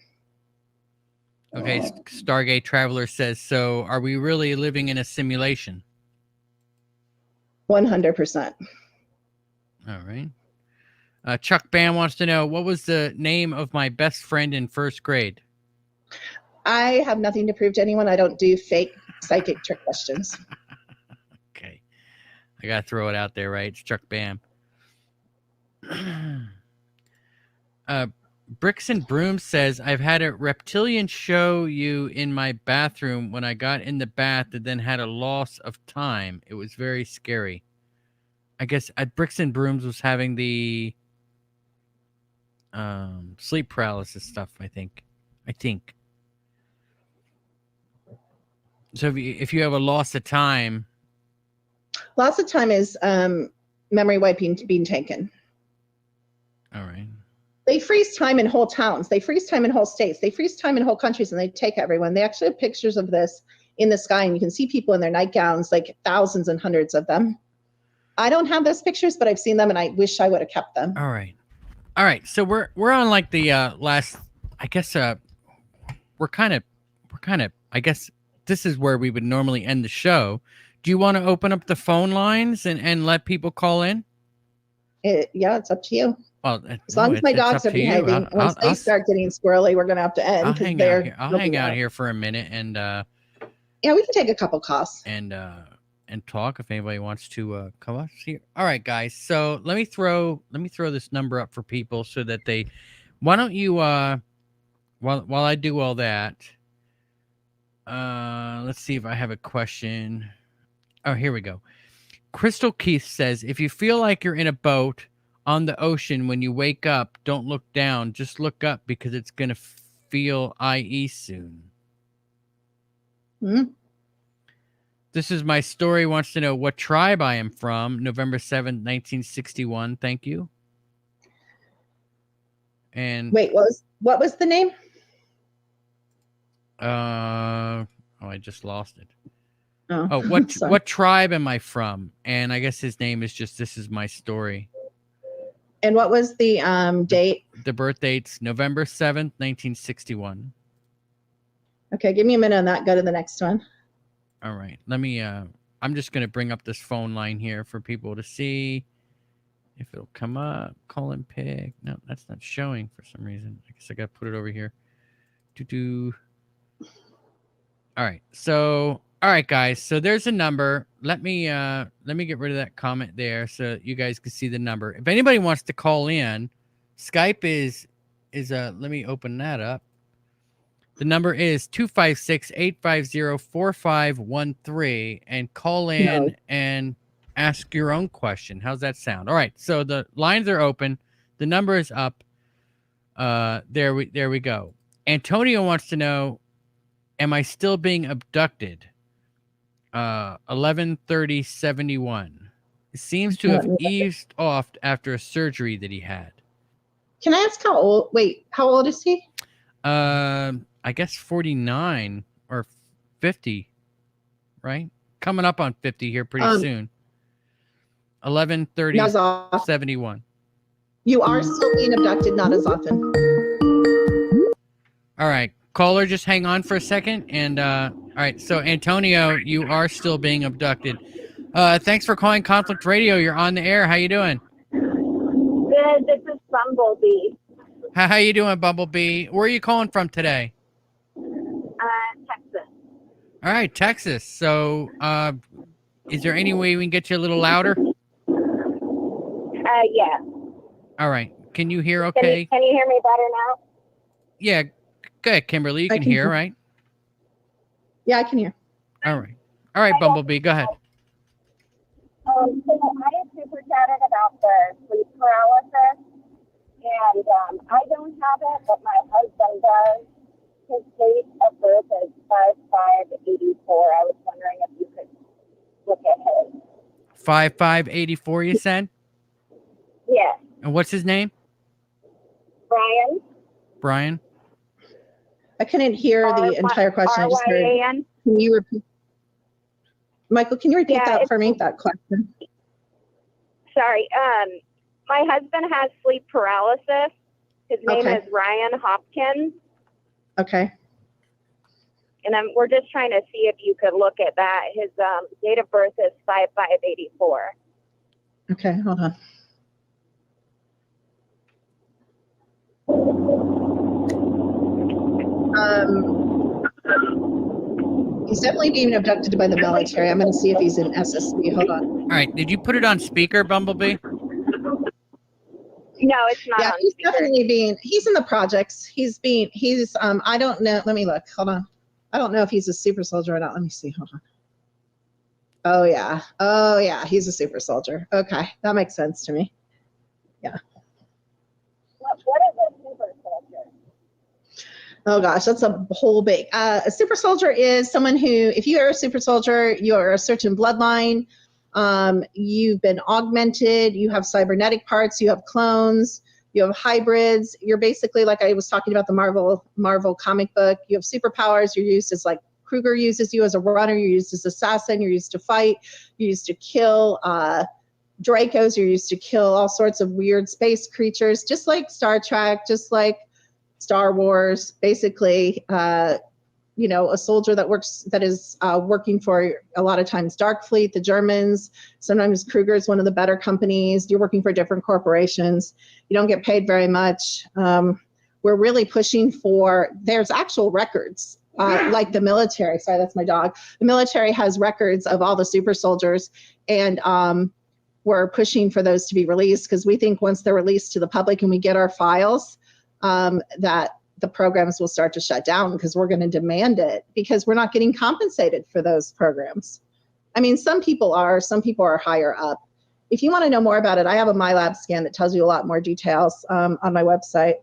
Okay, Stargate Traveler says, so are we really living in a simulation? 100%. All right. Chuck Bam wants to know, what was the name of my best friend in first grade? I have nothing to prove to anyone. I don't do fake psychic trick questions. Okay. I got to throw it out there, right? It's Chuck Bam. Bricks and Brooms says, I've had a reptilian show you in my bathroom when I got in the bath and then had a loss of time. It was very scary. I guess Bricks and Brooms was having the sleep paralysis stuff, I think. So if you have a loss of time. Loss of time is memory wiping being taken. All right. They freeze time in whole towns. They freeze time in whole states. They freeze time in whole countries, and they take everyone. They actually have pictures of this in the sky, and you can see people in their nightgowns, like thousands and hundreds of them. I don't have those pictures, but I've seen them, and I wish I would have kept them. All right. So we're on like the last. I guess we're kind of. I guess this is where we would normally end the show. Do you want to open up the phone lines and let people call in? Yeah, it's up to you. Well, as long as my dogs are behaving, once they start getting squirrely, we're going to have to end. I'll hang out here for a minute and yeah, we can take a couple calls and talk if anybody wants to come up here. All right, guys. So let me throw this number up for people so that they. Why don't you while I do all that? Let's see if I have a question. Oh, here we go. Crystal Keith says, if you feel like you're in a boat on the ocean when you wake up, don't look down. Just look up because it's going to feel IE soon. Mm-hmm. This is my story. Wants to know what tribe I am from. November 7th, 1961. Thank you. And wait, what was the name? I just lost it. Oh, what tribe am I from? And I guess his name is just This Is My Story. And what was the date? The birth date's November 7th, 1961. Okay, give me a minute on that. Go to the next one. All right. Let me I'm just going to bring up this phone line here for people to see if it'll come up. Call and pick. No, that's not showing for some reason. I guess I got to put it over here. All right. So, all right, guys. So there's a number. Let me get rid of that comment there so you guys can see the number. If anybody wants to call in, Skype is let me open that up. The number is 256-850-4513 and call in and ask your own question. How's that sound? All right. So the lines are open. The number is up. There we go. Antonio wants to know, am I still being abducted? 11/30/71. It seems to have eased off after a surgery that he had. Can I ask how old? Wait, how old is he? I guess 49 or 50, right? Coming up on 50 here pretty soon. 11/30/71. You are still being abducted, not as often. All right. Caller, just hang on for a second. And all right. So, Antonio, you are still being abducted. Thanks for calling Conflict Radio. You're on the air. How you doing? Good. This is Bumblebee. How you doing, Bumblebee? Where are you calling from today? Texas. All right, Texas. So, is there any way we can get you a little louder? Yeah. All right. Can you hear okay? Can you hear me better now? Yeah. Good, Kimberly. You can hear, right? Yeah, I can hear. All right. All right, Bumblebee. Go ahead. So I had super chatted about the sleep paralysis, and I don't have it, but my husband does. His date of birth is 5/5/84. I was wondering if you could look at his. 5/5/84, you said? Yes. And what's his name? Brian. Brian? I couldn't hear the entire question. I just heard. RYAN. Can you repeat? Michael, can you repeat that for me, that question? Sorry. My husband has sleep paralysis. His name is Ryan Hopkins. Okay. And we're just trying to see if you could look at that. His date of birth is 5/5/84. Okay, hold on. He's definitely being abducted by the military. I'm going to see if he's in SSB. Hold on. All right. Did you put it on speaker, Bumblebee? No, it's not. Yeah, he's definitely he's in the projects. I don't know. Let me look. Hold on. I don't know if he's a super soldier or not. Let me see. Hold on. Oh, yeah. He's a super soldier. Okay. That makes sense to me. Yeah. What is a super soldier? Oh gosh, that's a whole big. A super soldier is someone who, if you are a super soldier, you are a certain bloodline. You've been augmented. You have cybernetic parts. You have clones. You have hybrids. You're basically, like I was talking about the Marvel comic book. You have superpowers. You're used as, like Kruger uses you as a runner. You're used as assassin. You're used to fight. You're used to kill. Dracos. You're used to kill all sorts of weird space creatures, just like Star Trek, just like Star Wars. Basically, a soldier that is working for, a lot of times, Darkfleet, the Germans. Sometimes Kruger is one of the better companies. You're working for different corporations. You don't get paid very much. We're really pushing for, there's actual records, like the military. Sorry, that's my dog. The military has records of all the super soldiers, and we're pushing for those to be released, because we think once they're released to the public and we get our files, that the programs will start to shut down, because we're going to demand it, because we're not getting compensated for those programs. I mean, some people are higher up. If you want to know more about it, I have a MyLab scan that tells you a lot more details on my website.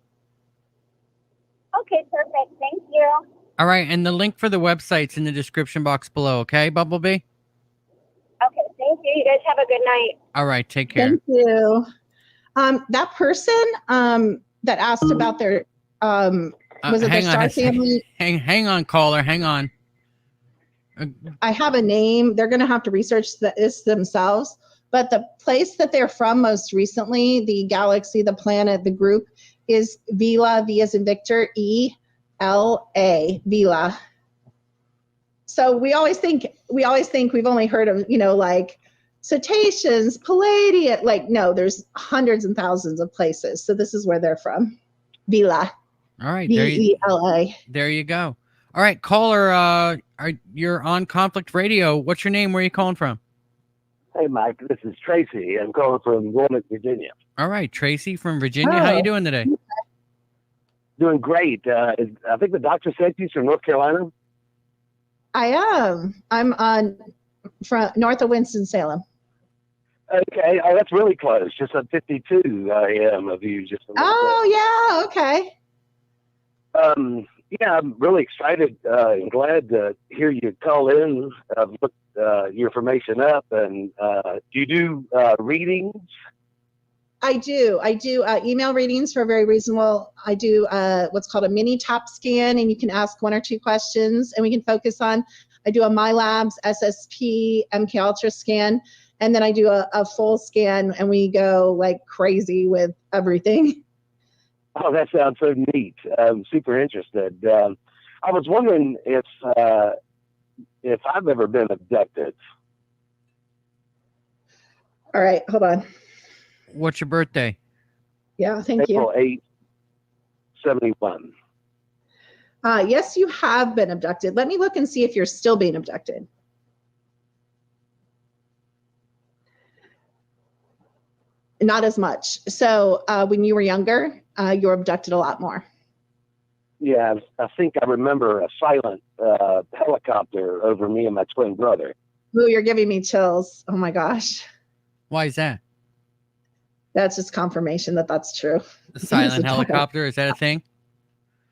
Okay, perfect. Thank you. All right. And the link for the website's in the description box below. Okay, Bumblebee? Okay, thank you. You guys have a good night. All right. Take care. Thank you. That person that asked about their, was it their star family? Hang on, caller. Hang on. I have a name. They're going to have to research this themselves. But the place that they're from most recently, the galaxy, the planet, the group, is Vela, V as in Victor, E-L-A, Vela. So we always think we've only heard of, like cetaceans, Palladium. Like, no, there's hundreds and thousands of places. So this is where they're from. Vela. All right. V-E-L-A. There you go. All right, caller, you're on Conflict Radio. What's your name? Where are you calling from? Hey, Mike, this is Tracy. I'm calling from Wilmette, Virginia. All right, Tracy from Virginia. How you doing today? Doing great. I think the doctor said he's from North Carolina. I am. I'm from north of Winston-Salem. Okay. Oh, that's really close. Just on 52 I am of you. Just yeah. Okay. Yeah, I'm really excited and glad to hear you call in. I've looked your information up, and do you do readings? I do email readings for very reasonable. I do what's called a mini top scan, and you can ask 1 or 2 questions, and we can focus on. I do a MyLabs, SSP, MK Ultra scan, and then I do a full scan, and we go like crazy with everything. Oh, that sounds so neat. I'm super interested. I was wondering if I've ever been abducted. All right, hold on. What's your birthday? Yeah, thank you. April 8th, 71. Yes, you have been abducted. Let me look and see if you're still being abducted. Not as much. So when you were younger, you were abducted a lot more. Yeah, I think I remember a silent helicopter over me and my twin brother. Ooh, you're giving me chills. Oh my gosh. Why is that? That's just confirmation that that's true. The silent helicopter, is that a thing?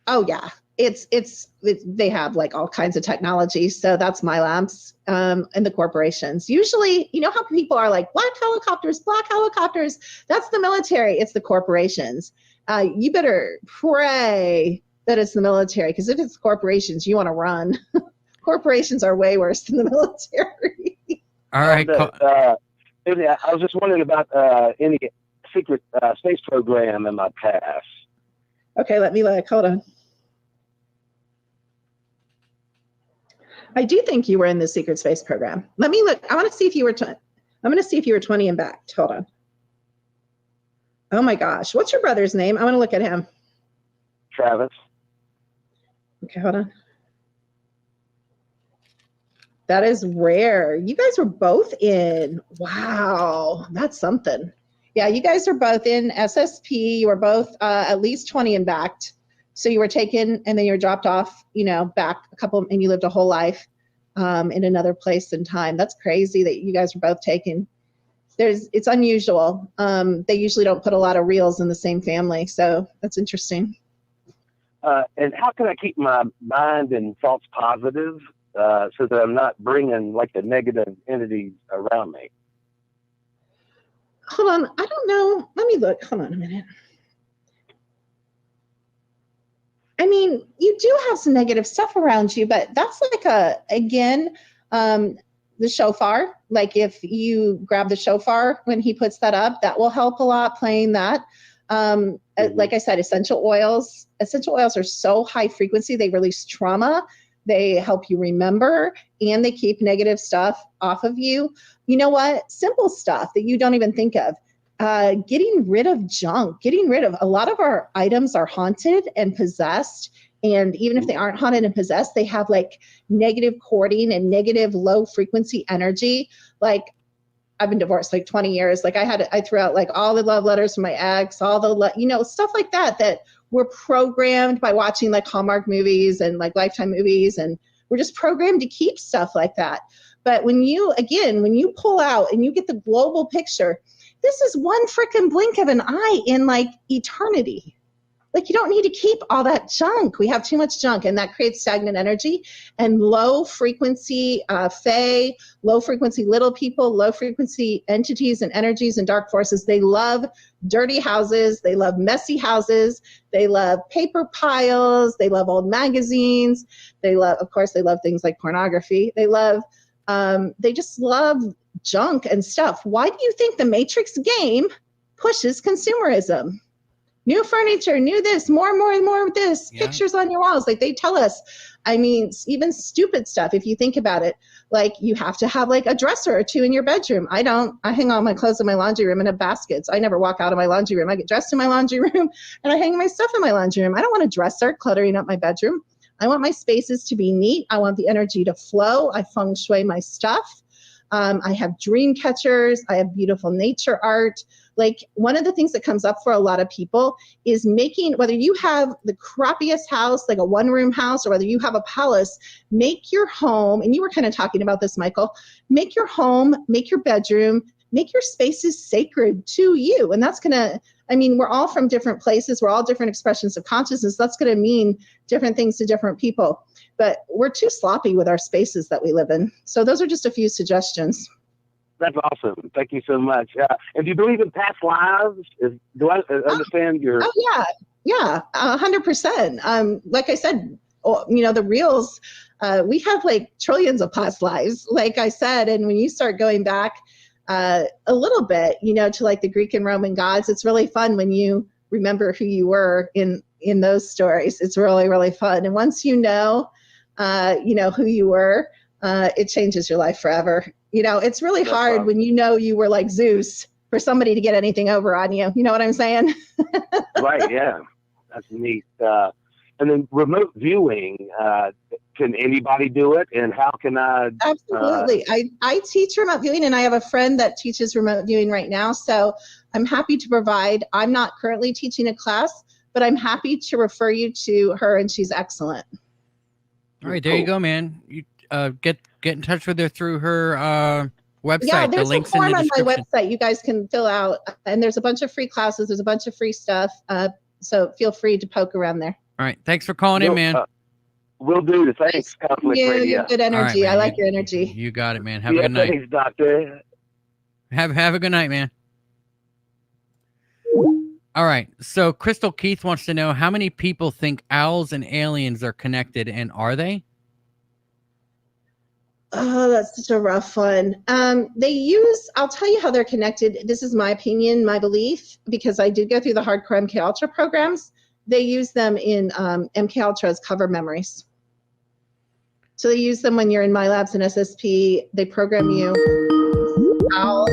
Oh yeah. They have like all kinds of technology. So that's MyLabs and the corporations. Usually, you know how people are like black helicopters, that's the military. It's the corporations. You better pray that it's the military, because if it's corporations, you want to run. Corporations are way worse than the military. All right. I was just wondering about any secret space program in my past. Okay, let me look. Hold on. I do think you were in the secret space program. Let me look. I want to see if you were. I'm going to see if you were 20 and back. Hold on. Oh my gosh, what's your brother's name? I want to look at him. Travis. Okay, hold on. That is rare. You guys were both in. Wow, that's something. Yeah, you guys are both in SSP. You were both at least 20 and backed. So you were taken and then you were dropped off, back a couple, and you lived a whole life in another place and time. That's crazy that you guys were both taken. It's unusual. They usually don't put a lot of reals in the same family. So that's interesting. And how can I keep my mind and thoughts positive so that I'm not bringing like the negative entities around me? Hold on. I don't know. Let me look. Hold on a minute. I mean, you do have some negative stuff around you, but that's like the shofar. Like if you grab the shofar when he puts that up, that will help a lot, playing that. Like I said, essential oils are so high frequency. They release trauma. They help you remember, and they keep negative stuff off of you. You know what? Simple stuff that you don't even think of. Getting rid of junk, a lot of our items are haunted and possessed. And even if they aren't haunted and possessed, they have like negative cording and negative low frequency energy. Like I've been divorced like 20 years. Like I threw out like all the love letters from my ex, all the, stuff like that were programmed by watching like Hallmark movies and like Lifetime movies. And we're just programmed to keep stuff like that. But when you pull out and you get the global picture, this is one freaking blink of an eye in like eternity. Like, you don't need to keep all that junk. We have too much junk, and that creates stagnant energy. And low frequency fae, low frequency little people, low frequency entities and energies and dark forces, they love dirty houses. They love messy houses. They love paper piles. They love old magazines. They love, of course, they love things like pornography. They just love junk and stuff. Why do you think the Matrix game pushes consumerism? New furniture, new this, more of this, pictures on your walls. Like, they tell us, I mean, even stupid stuff, if you think about it, like, you have to have like a dresser or two in your bedroom. I don't. I hang all my clothes in my laundry room in a baskets. I never walk out of my laundry room. I get dressed in my laundry room and I hang my stuff in my laundry room. I don't want a dresser cluttering up my bedroom. I want my spaces to be neat. I want the energy to flow. I feng shui my stuff. I have dream catchers. I have beautiful nature art. Like, one of the things that comes up for a lot of people is making, whether you have the crappiest house, like a one-room house, or whether you have a palace, make your home, and you were kind of talking about this, Michael, make your home, make your bedroom, make your spaces sacred to you. And that's going to, I mean, we're all from different places. We're all different expressions of consciousness. That's going to mean different things to different people. But we're too sloppy with our spaces that we live in. So those are just a few suggestions. That's awesome. Thank you so much. And do you believe in past lives? Do I understand your? Oh yeah, 100%. Like I said, the reals, we have like trillions of past lives, like I said. And when you start going back a little bit, to like the Greek and Roman gods, it's really fun when you remember who you were in those stories. It's really, really fun. And once you know who you were, it changes your life forever. It's really hard when you were like Zeus for somebody to get anything over on you. You know what I'm saying? Right, yeah. That's neat. And then remote viewing, can anybody do it? And how can I? Absolutely. I teach remote viewing, and I have a friend that teaches remote viewing right now. So I'm happy to provide. I'm not currently teaching a class, but I'm happy to refer you to her, and she's excellent. All right, there you go, man. You get in touch with her through her website. Yeah, there's the links a form in the on my description. website you guys can fill out, and there's a bunch of free classes. There's a bunch of free stuff. So feel free to poke around there. All right, thanks for calling in, man. Will do. Thanks, Conflict Yeah, Radio. you have good energy. Right, I like your energy. You got it, man. Have a good night. Thanks, Doctor. Have a good night, man. All right. So Crystal Keith wants to know, how many people think owls and aliens are connected, and are they? Oh, that's such a rough one. I'll tell you how they're connected. This is my opinion, my belief, because I did go through the hardcore MK Ultra programs. They use them in MK Ultra as cover memories. So they use them when you're in My Labs and SSP. They program you owls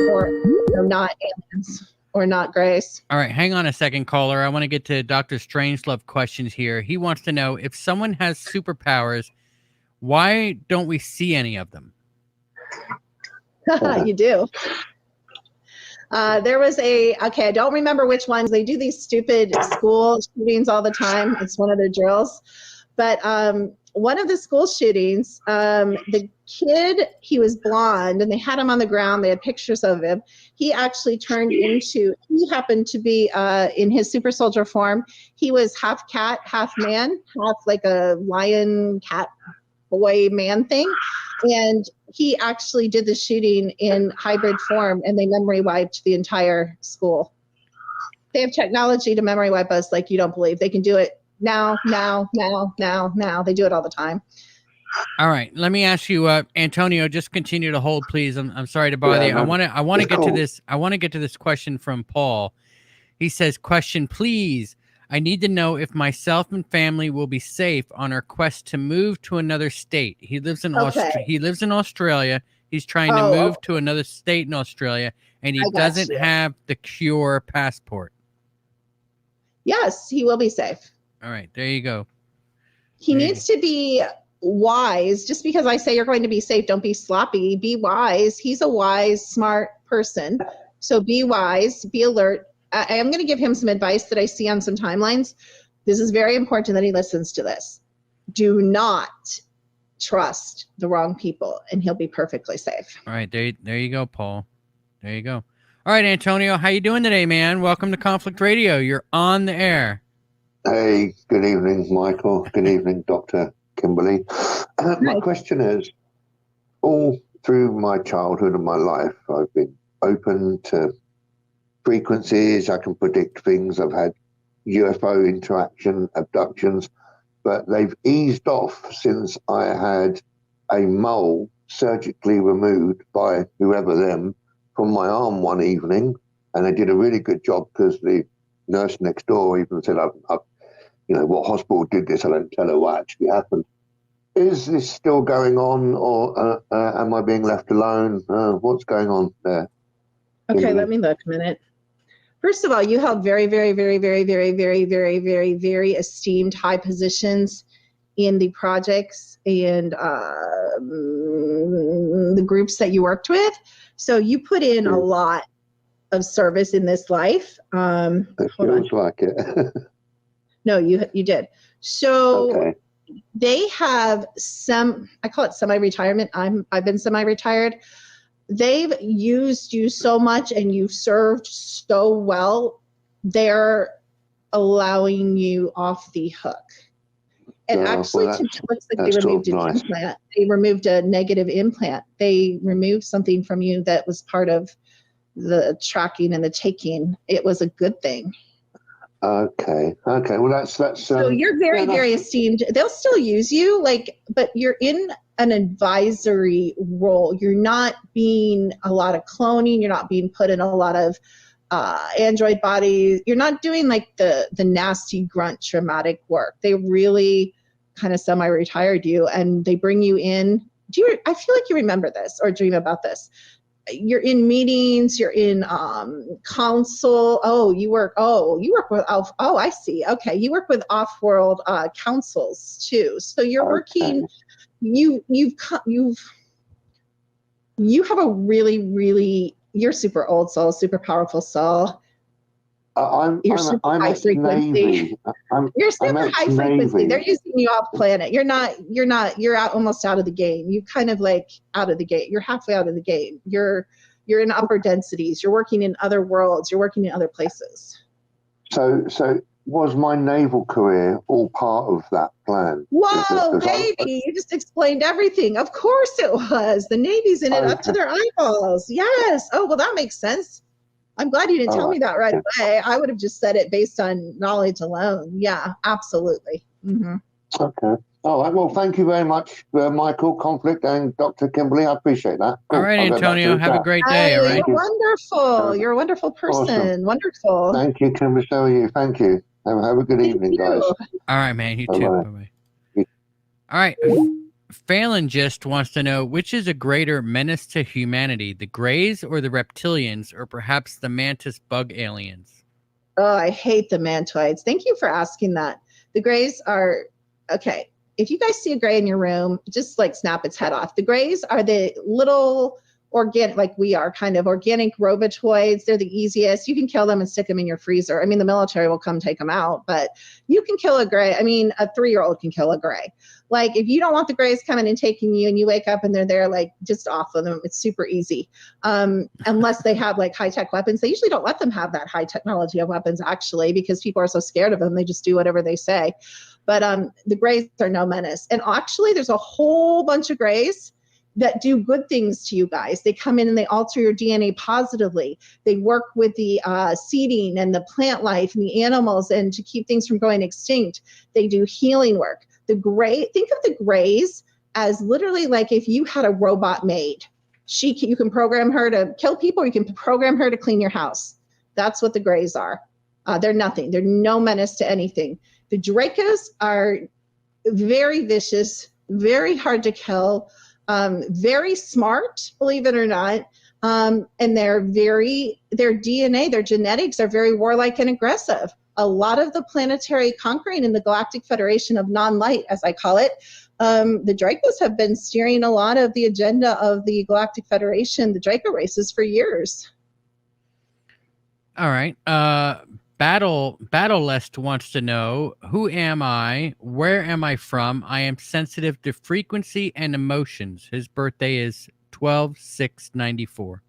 or not aliens or not grays. All right. Hang on a second, caller. I want to get to Dr. Strangelove questions here. He wants to know, if someone has superpowers, why don't we see any of them? You do. There was I don't remember which ones. They do these stupid school shootings all the time. It's one of their drills. But one of the school shootings, the kid, he was blonde, and they had him on the ground. They had pictures of him. He actually he happened to be in his super soldier form. He was half cat, half man, half like a lion, cat, boy, man thing. And he actually did the shooting in hybrid form, and they memory wiped the entire school. They have technology to memory wipe us like you don't believe. They can do it now. They do it all the time. All right. Let me ask you, Antonio, just continue to hold, please. I'm sorry to bother you. I want to get to this. I want to get to this question from Paul. He says, question, please. I need to know if myself and family will be safe on our quest to move to another state. He lives in Australia. He's trying to move to another state in Australia, and he doesn't have the cure passport. Yes, he will be safe. All right, there you go. He needs to be wise. Just because I say you're going to be safe, don't be sloppy. Be wise. He's a wise, smart person. So be wise, be alert. I am going to give him some advice that I see on some timelines. This is very important that he listens to this. Do not trust the wrong people, and he'll be perfectly safe. All right, there you go, Paul. There you go. All right, Antonio, how you doing today, man? Welcome to Conflict Radio. You're on the air. Hey, good evening, Michael. Good evening, Dr. Kimberly. My Hi. question is, all through my childhood and my life, I've been open to frequencies. I can predict things. I've had UFO interaction, abductions, but they've eased off since I had a mole surgically removed by whoever them from my arm one evening. And they did a really good job because the nurse next door even said, what hospital did this? I don't tell her what actually happened. Is this still going on, or am I being left alone? What's going on there? Okay, let me look a minute. First of all, you held very, very, very, very, very, very, very, very, very esteemed high positions in the projects and the groups that you worked with. So you put in a lot of service in this life. It feels like it. No, you did. So okay. They have I call it semi-retirement. I've been semi-retired. They've used you so much and you've served so well. They're allowing you off the hook. And actually, it looks like they removed an implant. They removed a negative implant. They removed something from you that was part of the tracking and the taking. It was a good thing. Okay. Well, that's. So you're very, very esteemed. They'll still use you, but you're in an advisory role. You're not being a lot of cloning. You're not being put in a lot of android bodies. You're not doing the nasty grunt traumatic work. They really kind of semi-retired you, and they bring you in. I feel like you remember this or dream about this. You're in meetings, you're in council. You work with, I see. Okay. You work with off-world councils too. So you're working, you have a really, really, you're super old soul, super powerful soul. You're super high frequency. You're super high frequency. They're using you off planet. You're out almost out of the game. You kind of out of the game. You're halfway out of the game. You're in upper densities. You're working in other worlds. You're working in other places. So was my naval career all part of that plan? Whoa, baby, you just explained everything. Of course it was. The Navy's in it up to their eyeballs. Yes. Oh, well, that makes sense. I'm glad you didn't tell me that right away. I would have just said it based on knowledge alone. Yeah, absolutely. Mm-hmm. Okay. All right. Well, thank you very much, Michael, Conflict, and Dr. Kimberly. I appreciate that. Cool. All right, Antonio. Have a great day. All right. You're wonderful. You're a wonderful person. Awesome. Wonderful. Thank you, Kimberly. So are you. Thank you. Have a good evening, guys. All right, man. You too. Bye-bye. All right. Phalangist wants to know, which is a greater menace to humanity, the Greys or the reptilians, or perhaps the mantis bug aliens? Oh, I hate the mantoids. Thank you for asking that. The Greys are, okay, if you guys see a Grey in your room, just snap its head off. The Greys are the little organic, we are kind of organic robotoids. They're the easiest. You can kill them and stick them in your freezer. I mean, the military will come take them out, but you can kill a Grey. I mean, a 3-year-old can kill a Grey. If you don't want the Greys coming and taking you and you wake up and they're there, just off of them. It's super easy. Unless they have high-tech weapons. They usually don't let them have that high technology of weapons, actually, because people are so scared of them. They just do whatever they say. But the Greys are no menace. And actually, there's a whole bunch of Greys that do good things to you guys. They come in and they alter your DNA positively. They work with the seeding and the plant life and the animals and to keep things from going extinct. They do healing work. Think of the Greys as literally if you had a robot maid. You can program her to kill people, or you can program her to clean your house. That's what the Greys are. They're nothing. They're no menace to anything. The Dracos are very vicious, very hard to kill, very smart, believe it or not. And their DNA, their genetics are very warlike and aggressive. A lot of the planetary conquering in the Galactic Federation of Non-Light, as I call it, the Dracos have been steering a lot of the agenda of the Galactic Federation, the Draco races, for years. All right. Battlelest wants to know, who am I? Where am I from? I am sensitive to frequency and emotions. His birthday is 12/6/94.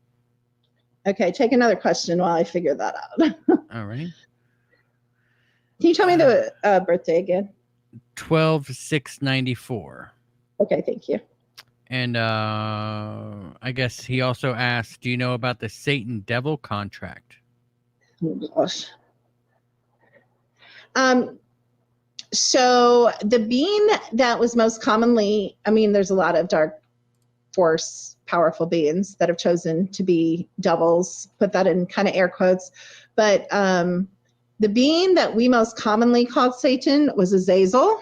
Okay, take another question while I figure that out. All right. Can you tell me the birthday again? 12/6/94. Okay, thank you. And I guess he also asked, do you know about the Satan Devil contract? Oh gosh. So the being that was most commonly, I mean, there's a lot of dark force, powerful beings that have chosen to be devils, put that in kind of air quotes. But the being that we most commonly called Satan was Azazel,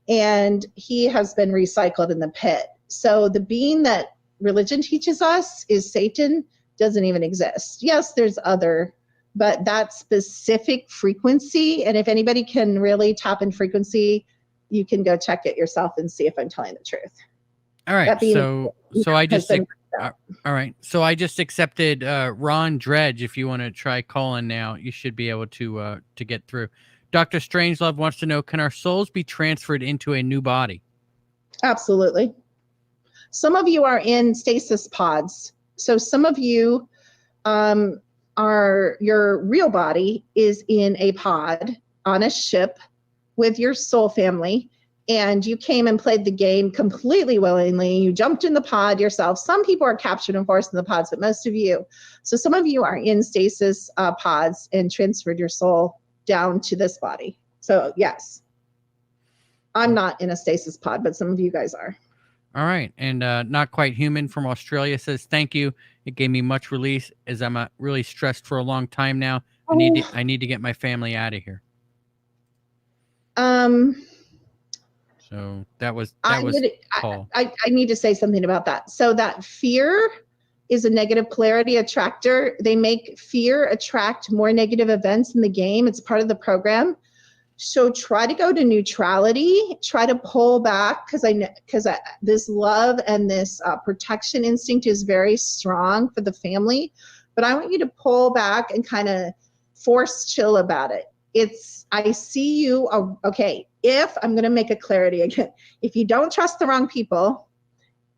and he has been recycled in the pit. So the being that religion teaches us is Satan doesn't even exist. Yes, there's other, but that specific frequency, and if anybody can really tap in frequency, you can go check it yourself and see if I'm telling the truth. All right. So I just all right. So I just accepted Ron Dredge. If you want to try calling now, you should be able to get through. Dr. Strangelove wants to know, can our souls be transferred into a new body? Absolutely. Some of you are in stasis pods. So some of you your real body is in a pod on a ship with your soul family, and you came and played the game completely willingly. You jumped in the pod yourself. Some people are captured and forced in the pods, but most of you. So some of you are in stasis pods and transferred your soul down to this body. So yes, I'm not in a stasis pod, but some of you guys are. All right. And Not Quite Human from Australia says, thank you. It gave me much release as I'm really stressed for a long time now. I need to get my family out of here. So that was Paul. I need to say something about that. So that fear is a negative polarity attractor. They make fear attract more negative events in the game. It's part of the program. So try to go to neutrality, try to pull back, because this love and this protection instinct is very strong for the family. But I want you to pull back and kind of force chill about it. I see you, okay, if I'm going to make a clarity again, if you don't trust the wrong people,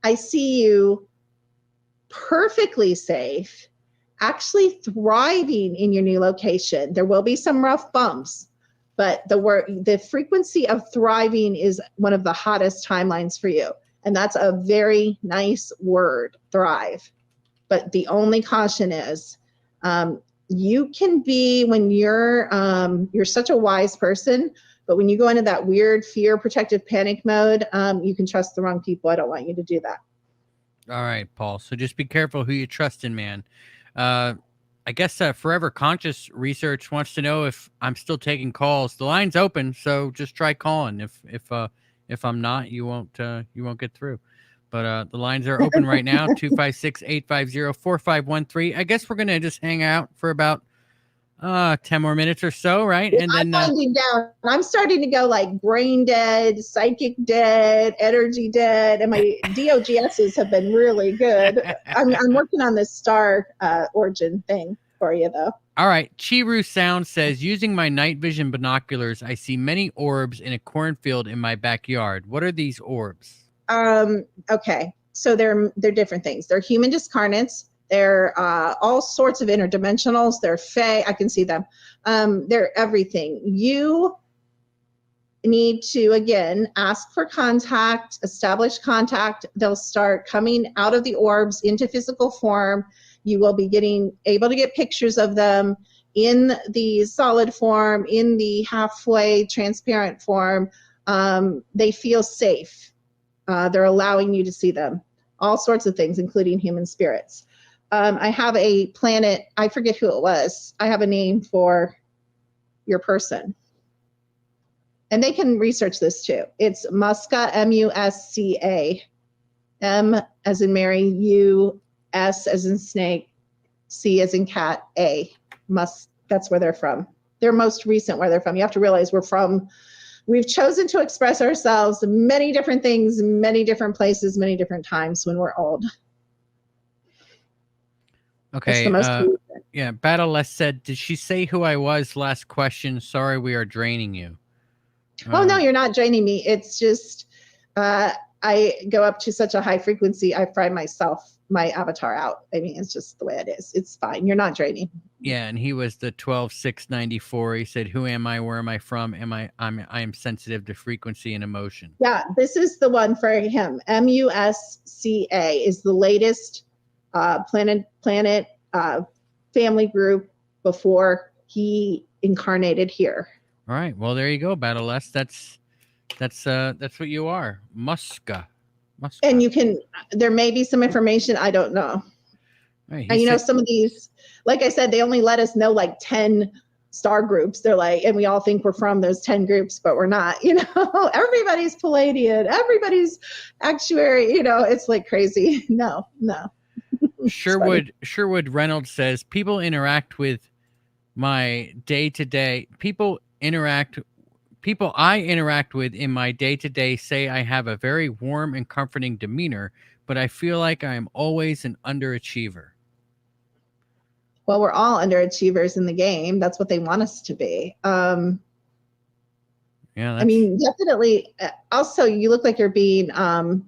I see you perfectly safe, actually thriving in your new location. There will be some rough bumps, but the frequency of thriving is one of the hottest timelines for you. And that's a very nice word, thrive. But the only caution is you can be, when you're such a wise person, but when you go into that weird fear, protective panic mode, you can trust the wrong people. I don't want you to do that. All right, Paul. So just be careful who you trust in, man. I guess Forever Conscious Research wants to know if I'm still taking calls. The line's open, so just try calling. If I'm not, you won't get through. But the lines are open right now, 256-850-4513. I guess we're gonna just hang out for about 10 more minutes or so, right? And then I'm winding down. I'm starting to go like brain dead, psychic dead, energy dead, and my DOGSs have been really good. I'm working on this star origin thing for you, though. All right. Chiru Sound says, using my night vision binoculars, I see many orbs in a cornfield in my backyard. What are these orbs? Okay, so they're different things. They're human discarnates. They're all sorts of interdimensionals. They're fae. I can see them. They're everything. You need to, again, ask for contact, establish contact. They'll start coming out of the orbs into physical form. You will be able to get pictures of them in the solid form, in the halfway transparent form. They feel safe. They're allowing you to see them. All sorts of things, including human spirits. I have a planet, I forget who it was. I have a name for your person. And they can research this too. It's Musca, M-U-S-C-A. M as in Mary, U, S as in snake, C as in cat, A. That's where they're from. They're most recent where they're from. You have to realize we've chosen to express ourselves many different things, many different places, many different times when we're old. Okay. Yeah. Battleless said, did she say who I was? Last question. Sorry, we are draining you. Oh, no, you're not draining me. It's just I go up to such a high frequency. I find myself my avatar out. I mean, it's just the way it is. It's fine. You're not draining. Yeah, and he was the 12694. He said, "Who am I? Where am I from? I am sensitive to frequency and emotion." Yeah, this is the one for him. MUSCA is the latest planet family group before he incarnated here. All right. Well, there you go, Battle S. That's what you are. Muska. And you can, there may be some information, I don't know. Right, and you know, some of these, like I said, they only let us know like 10 star groups. They're like, and we all think we're from those 10 groups, but we're not, you know. Everybody's Palladian, everybody's actuary, you know, it's like crazy. No. Sherwood Reynolds says, people interact with my day-to-day, people I interact with in my day-to-day say I have a very warm and comforting demeanor, but I feel like I am always an underachiever. Well, we're all underachievers in the game. That's what they want us to be. Yeah, I mean, definitely. Also, you look like you're being, and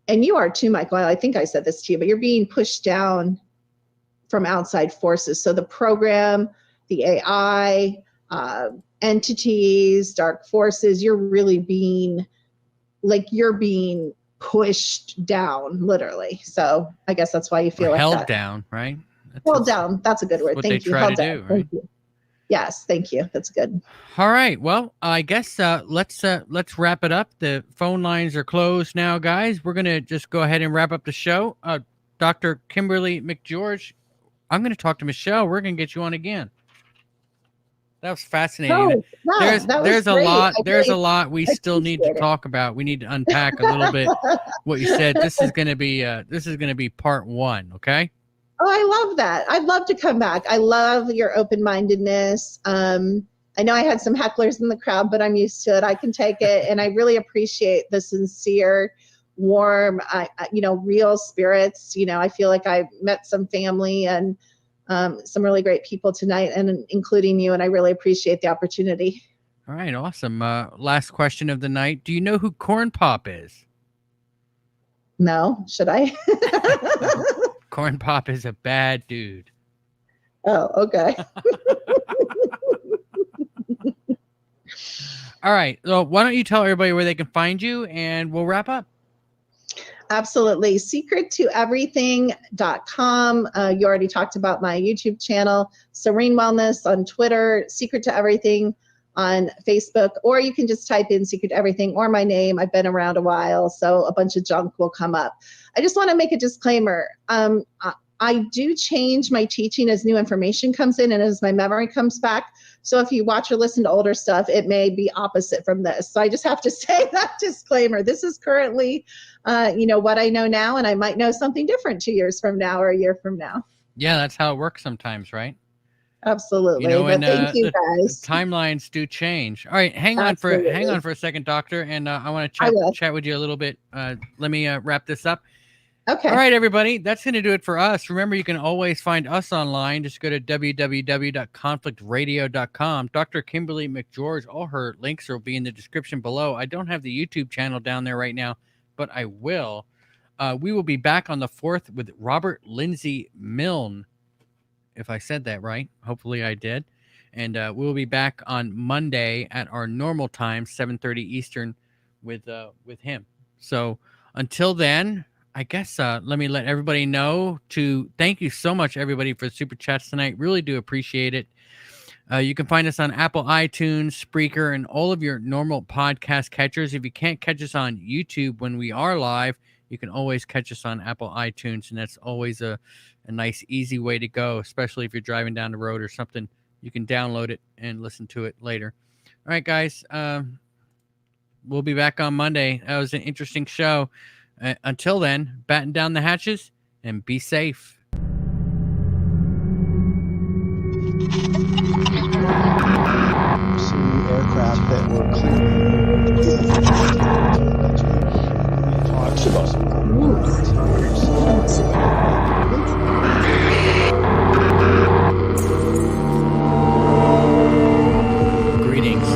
you are too, Michael. I think I said this to you, but you're being pushed down from outside forces. So the program, the AI, entities, dark forces, you're really being pushed down, literally. So I guess that's why you feel like held that. Down, right? Held down. That's a good word. What Thank they you. try Held to down. do, right? Thank you. Yes, thank you. That's good. All right. Well, I guess let's wrap it up. The phone lines are closed now, guys. We're gonna just go ahead and wrap up the show. Dr. Kimberly McGeorge, I'm gonna talk to Michelle. We're gonna get you on again. That was fascinating. There's a lot we still need to talk about. We need to unpack a little bit what you said. This is gonna be part 1. Okay. Oh, I love that. I'd love to come back. I love your open-mindedness. I know I had some hecklers in the crowd, but I'm used to it. I can take it. And I really appreciate the sincere, warm, real spirits. You know, I feel like I met some family and some really great people tonight, and including you. And I really appreciate the opportunity. All right. Awesome. Last question of the night. Do you know who Corn Pop is? No. Should I? Corn Pop is a bad dude. Oh, okay. All right. So why don't you tell everybody where they can find you, and we'll wrap up. Absolutely. secrettoeverything.com. You already talked about my YouTube channel, Serene Wellness on Twitter, Secret to Everything on Facebook, or you can just type in Secret to Everything or my name. I've been around a while, so a bunch of junk will come up. I just want to make a disclaimer. I do change my teaching as new information comes in and as my memory comes back. So if you watch or listen to older stuff, it may be opposite from this. So I just have to say that disclaimer. This is currently, what I know now, and I might know something different 2 years from now or a year from now. Yeah, that's how it works sometimes, right? Absolutely. But thank you, guys. Timelines do change. All right, hang on for a second, Doctor, and I want to chat with you a little bit. Let me wrap this up. Okay. All right, everybody. That's going to do it for us. Remember, you can always find us online. Just go to www.conflictradio.com. Dr. Kimberly McGeorge, all her links will be in the description below. I don't have the YouTube channel down there right now, but I will. We will be back on the 4th with Robert Lindsay Milne, if I said that right. Hopefully I did. And we'll be back on Monday at our normal time, 7:30 Eastern, with him. So until then, I guess let me let everybody know to thank you so much, everybody, for the super chats tonight. Really do appreciate it. You can find us on Apple, iTunes, Spreaker, and all of your normal podcast catchers. If you can't catch us on YouTube when we are live, you can always catch us on Apple, iTunes, and that's always a nice, easy way to go, especially if you're driving down the road or something. You can download it and listen to it later. All right, guys. We'll be back on Monday. That was an interesting show. Until then, batten down the hatches and be safe. Some aircraft that were clearing. Greetings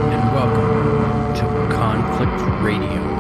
and welcome to Conflict Radio.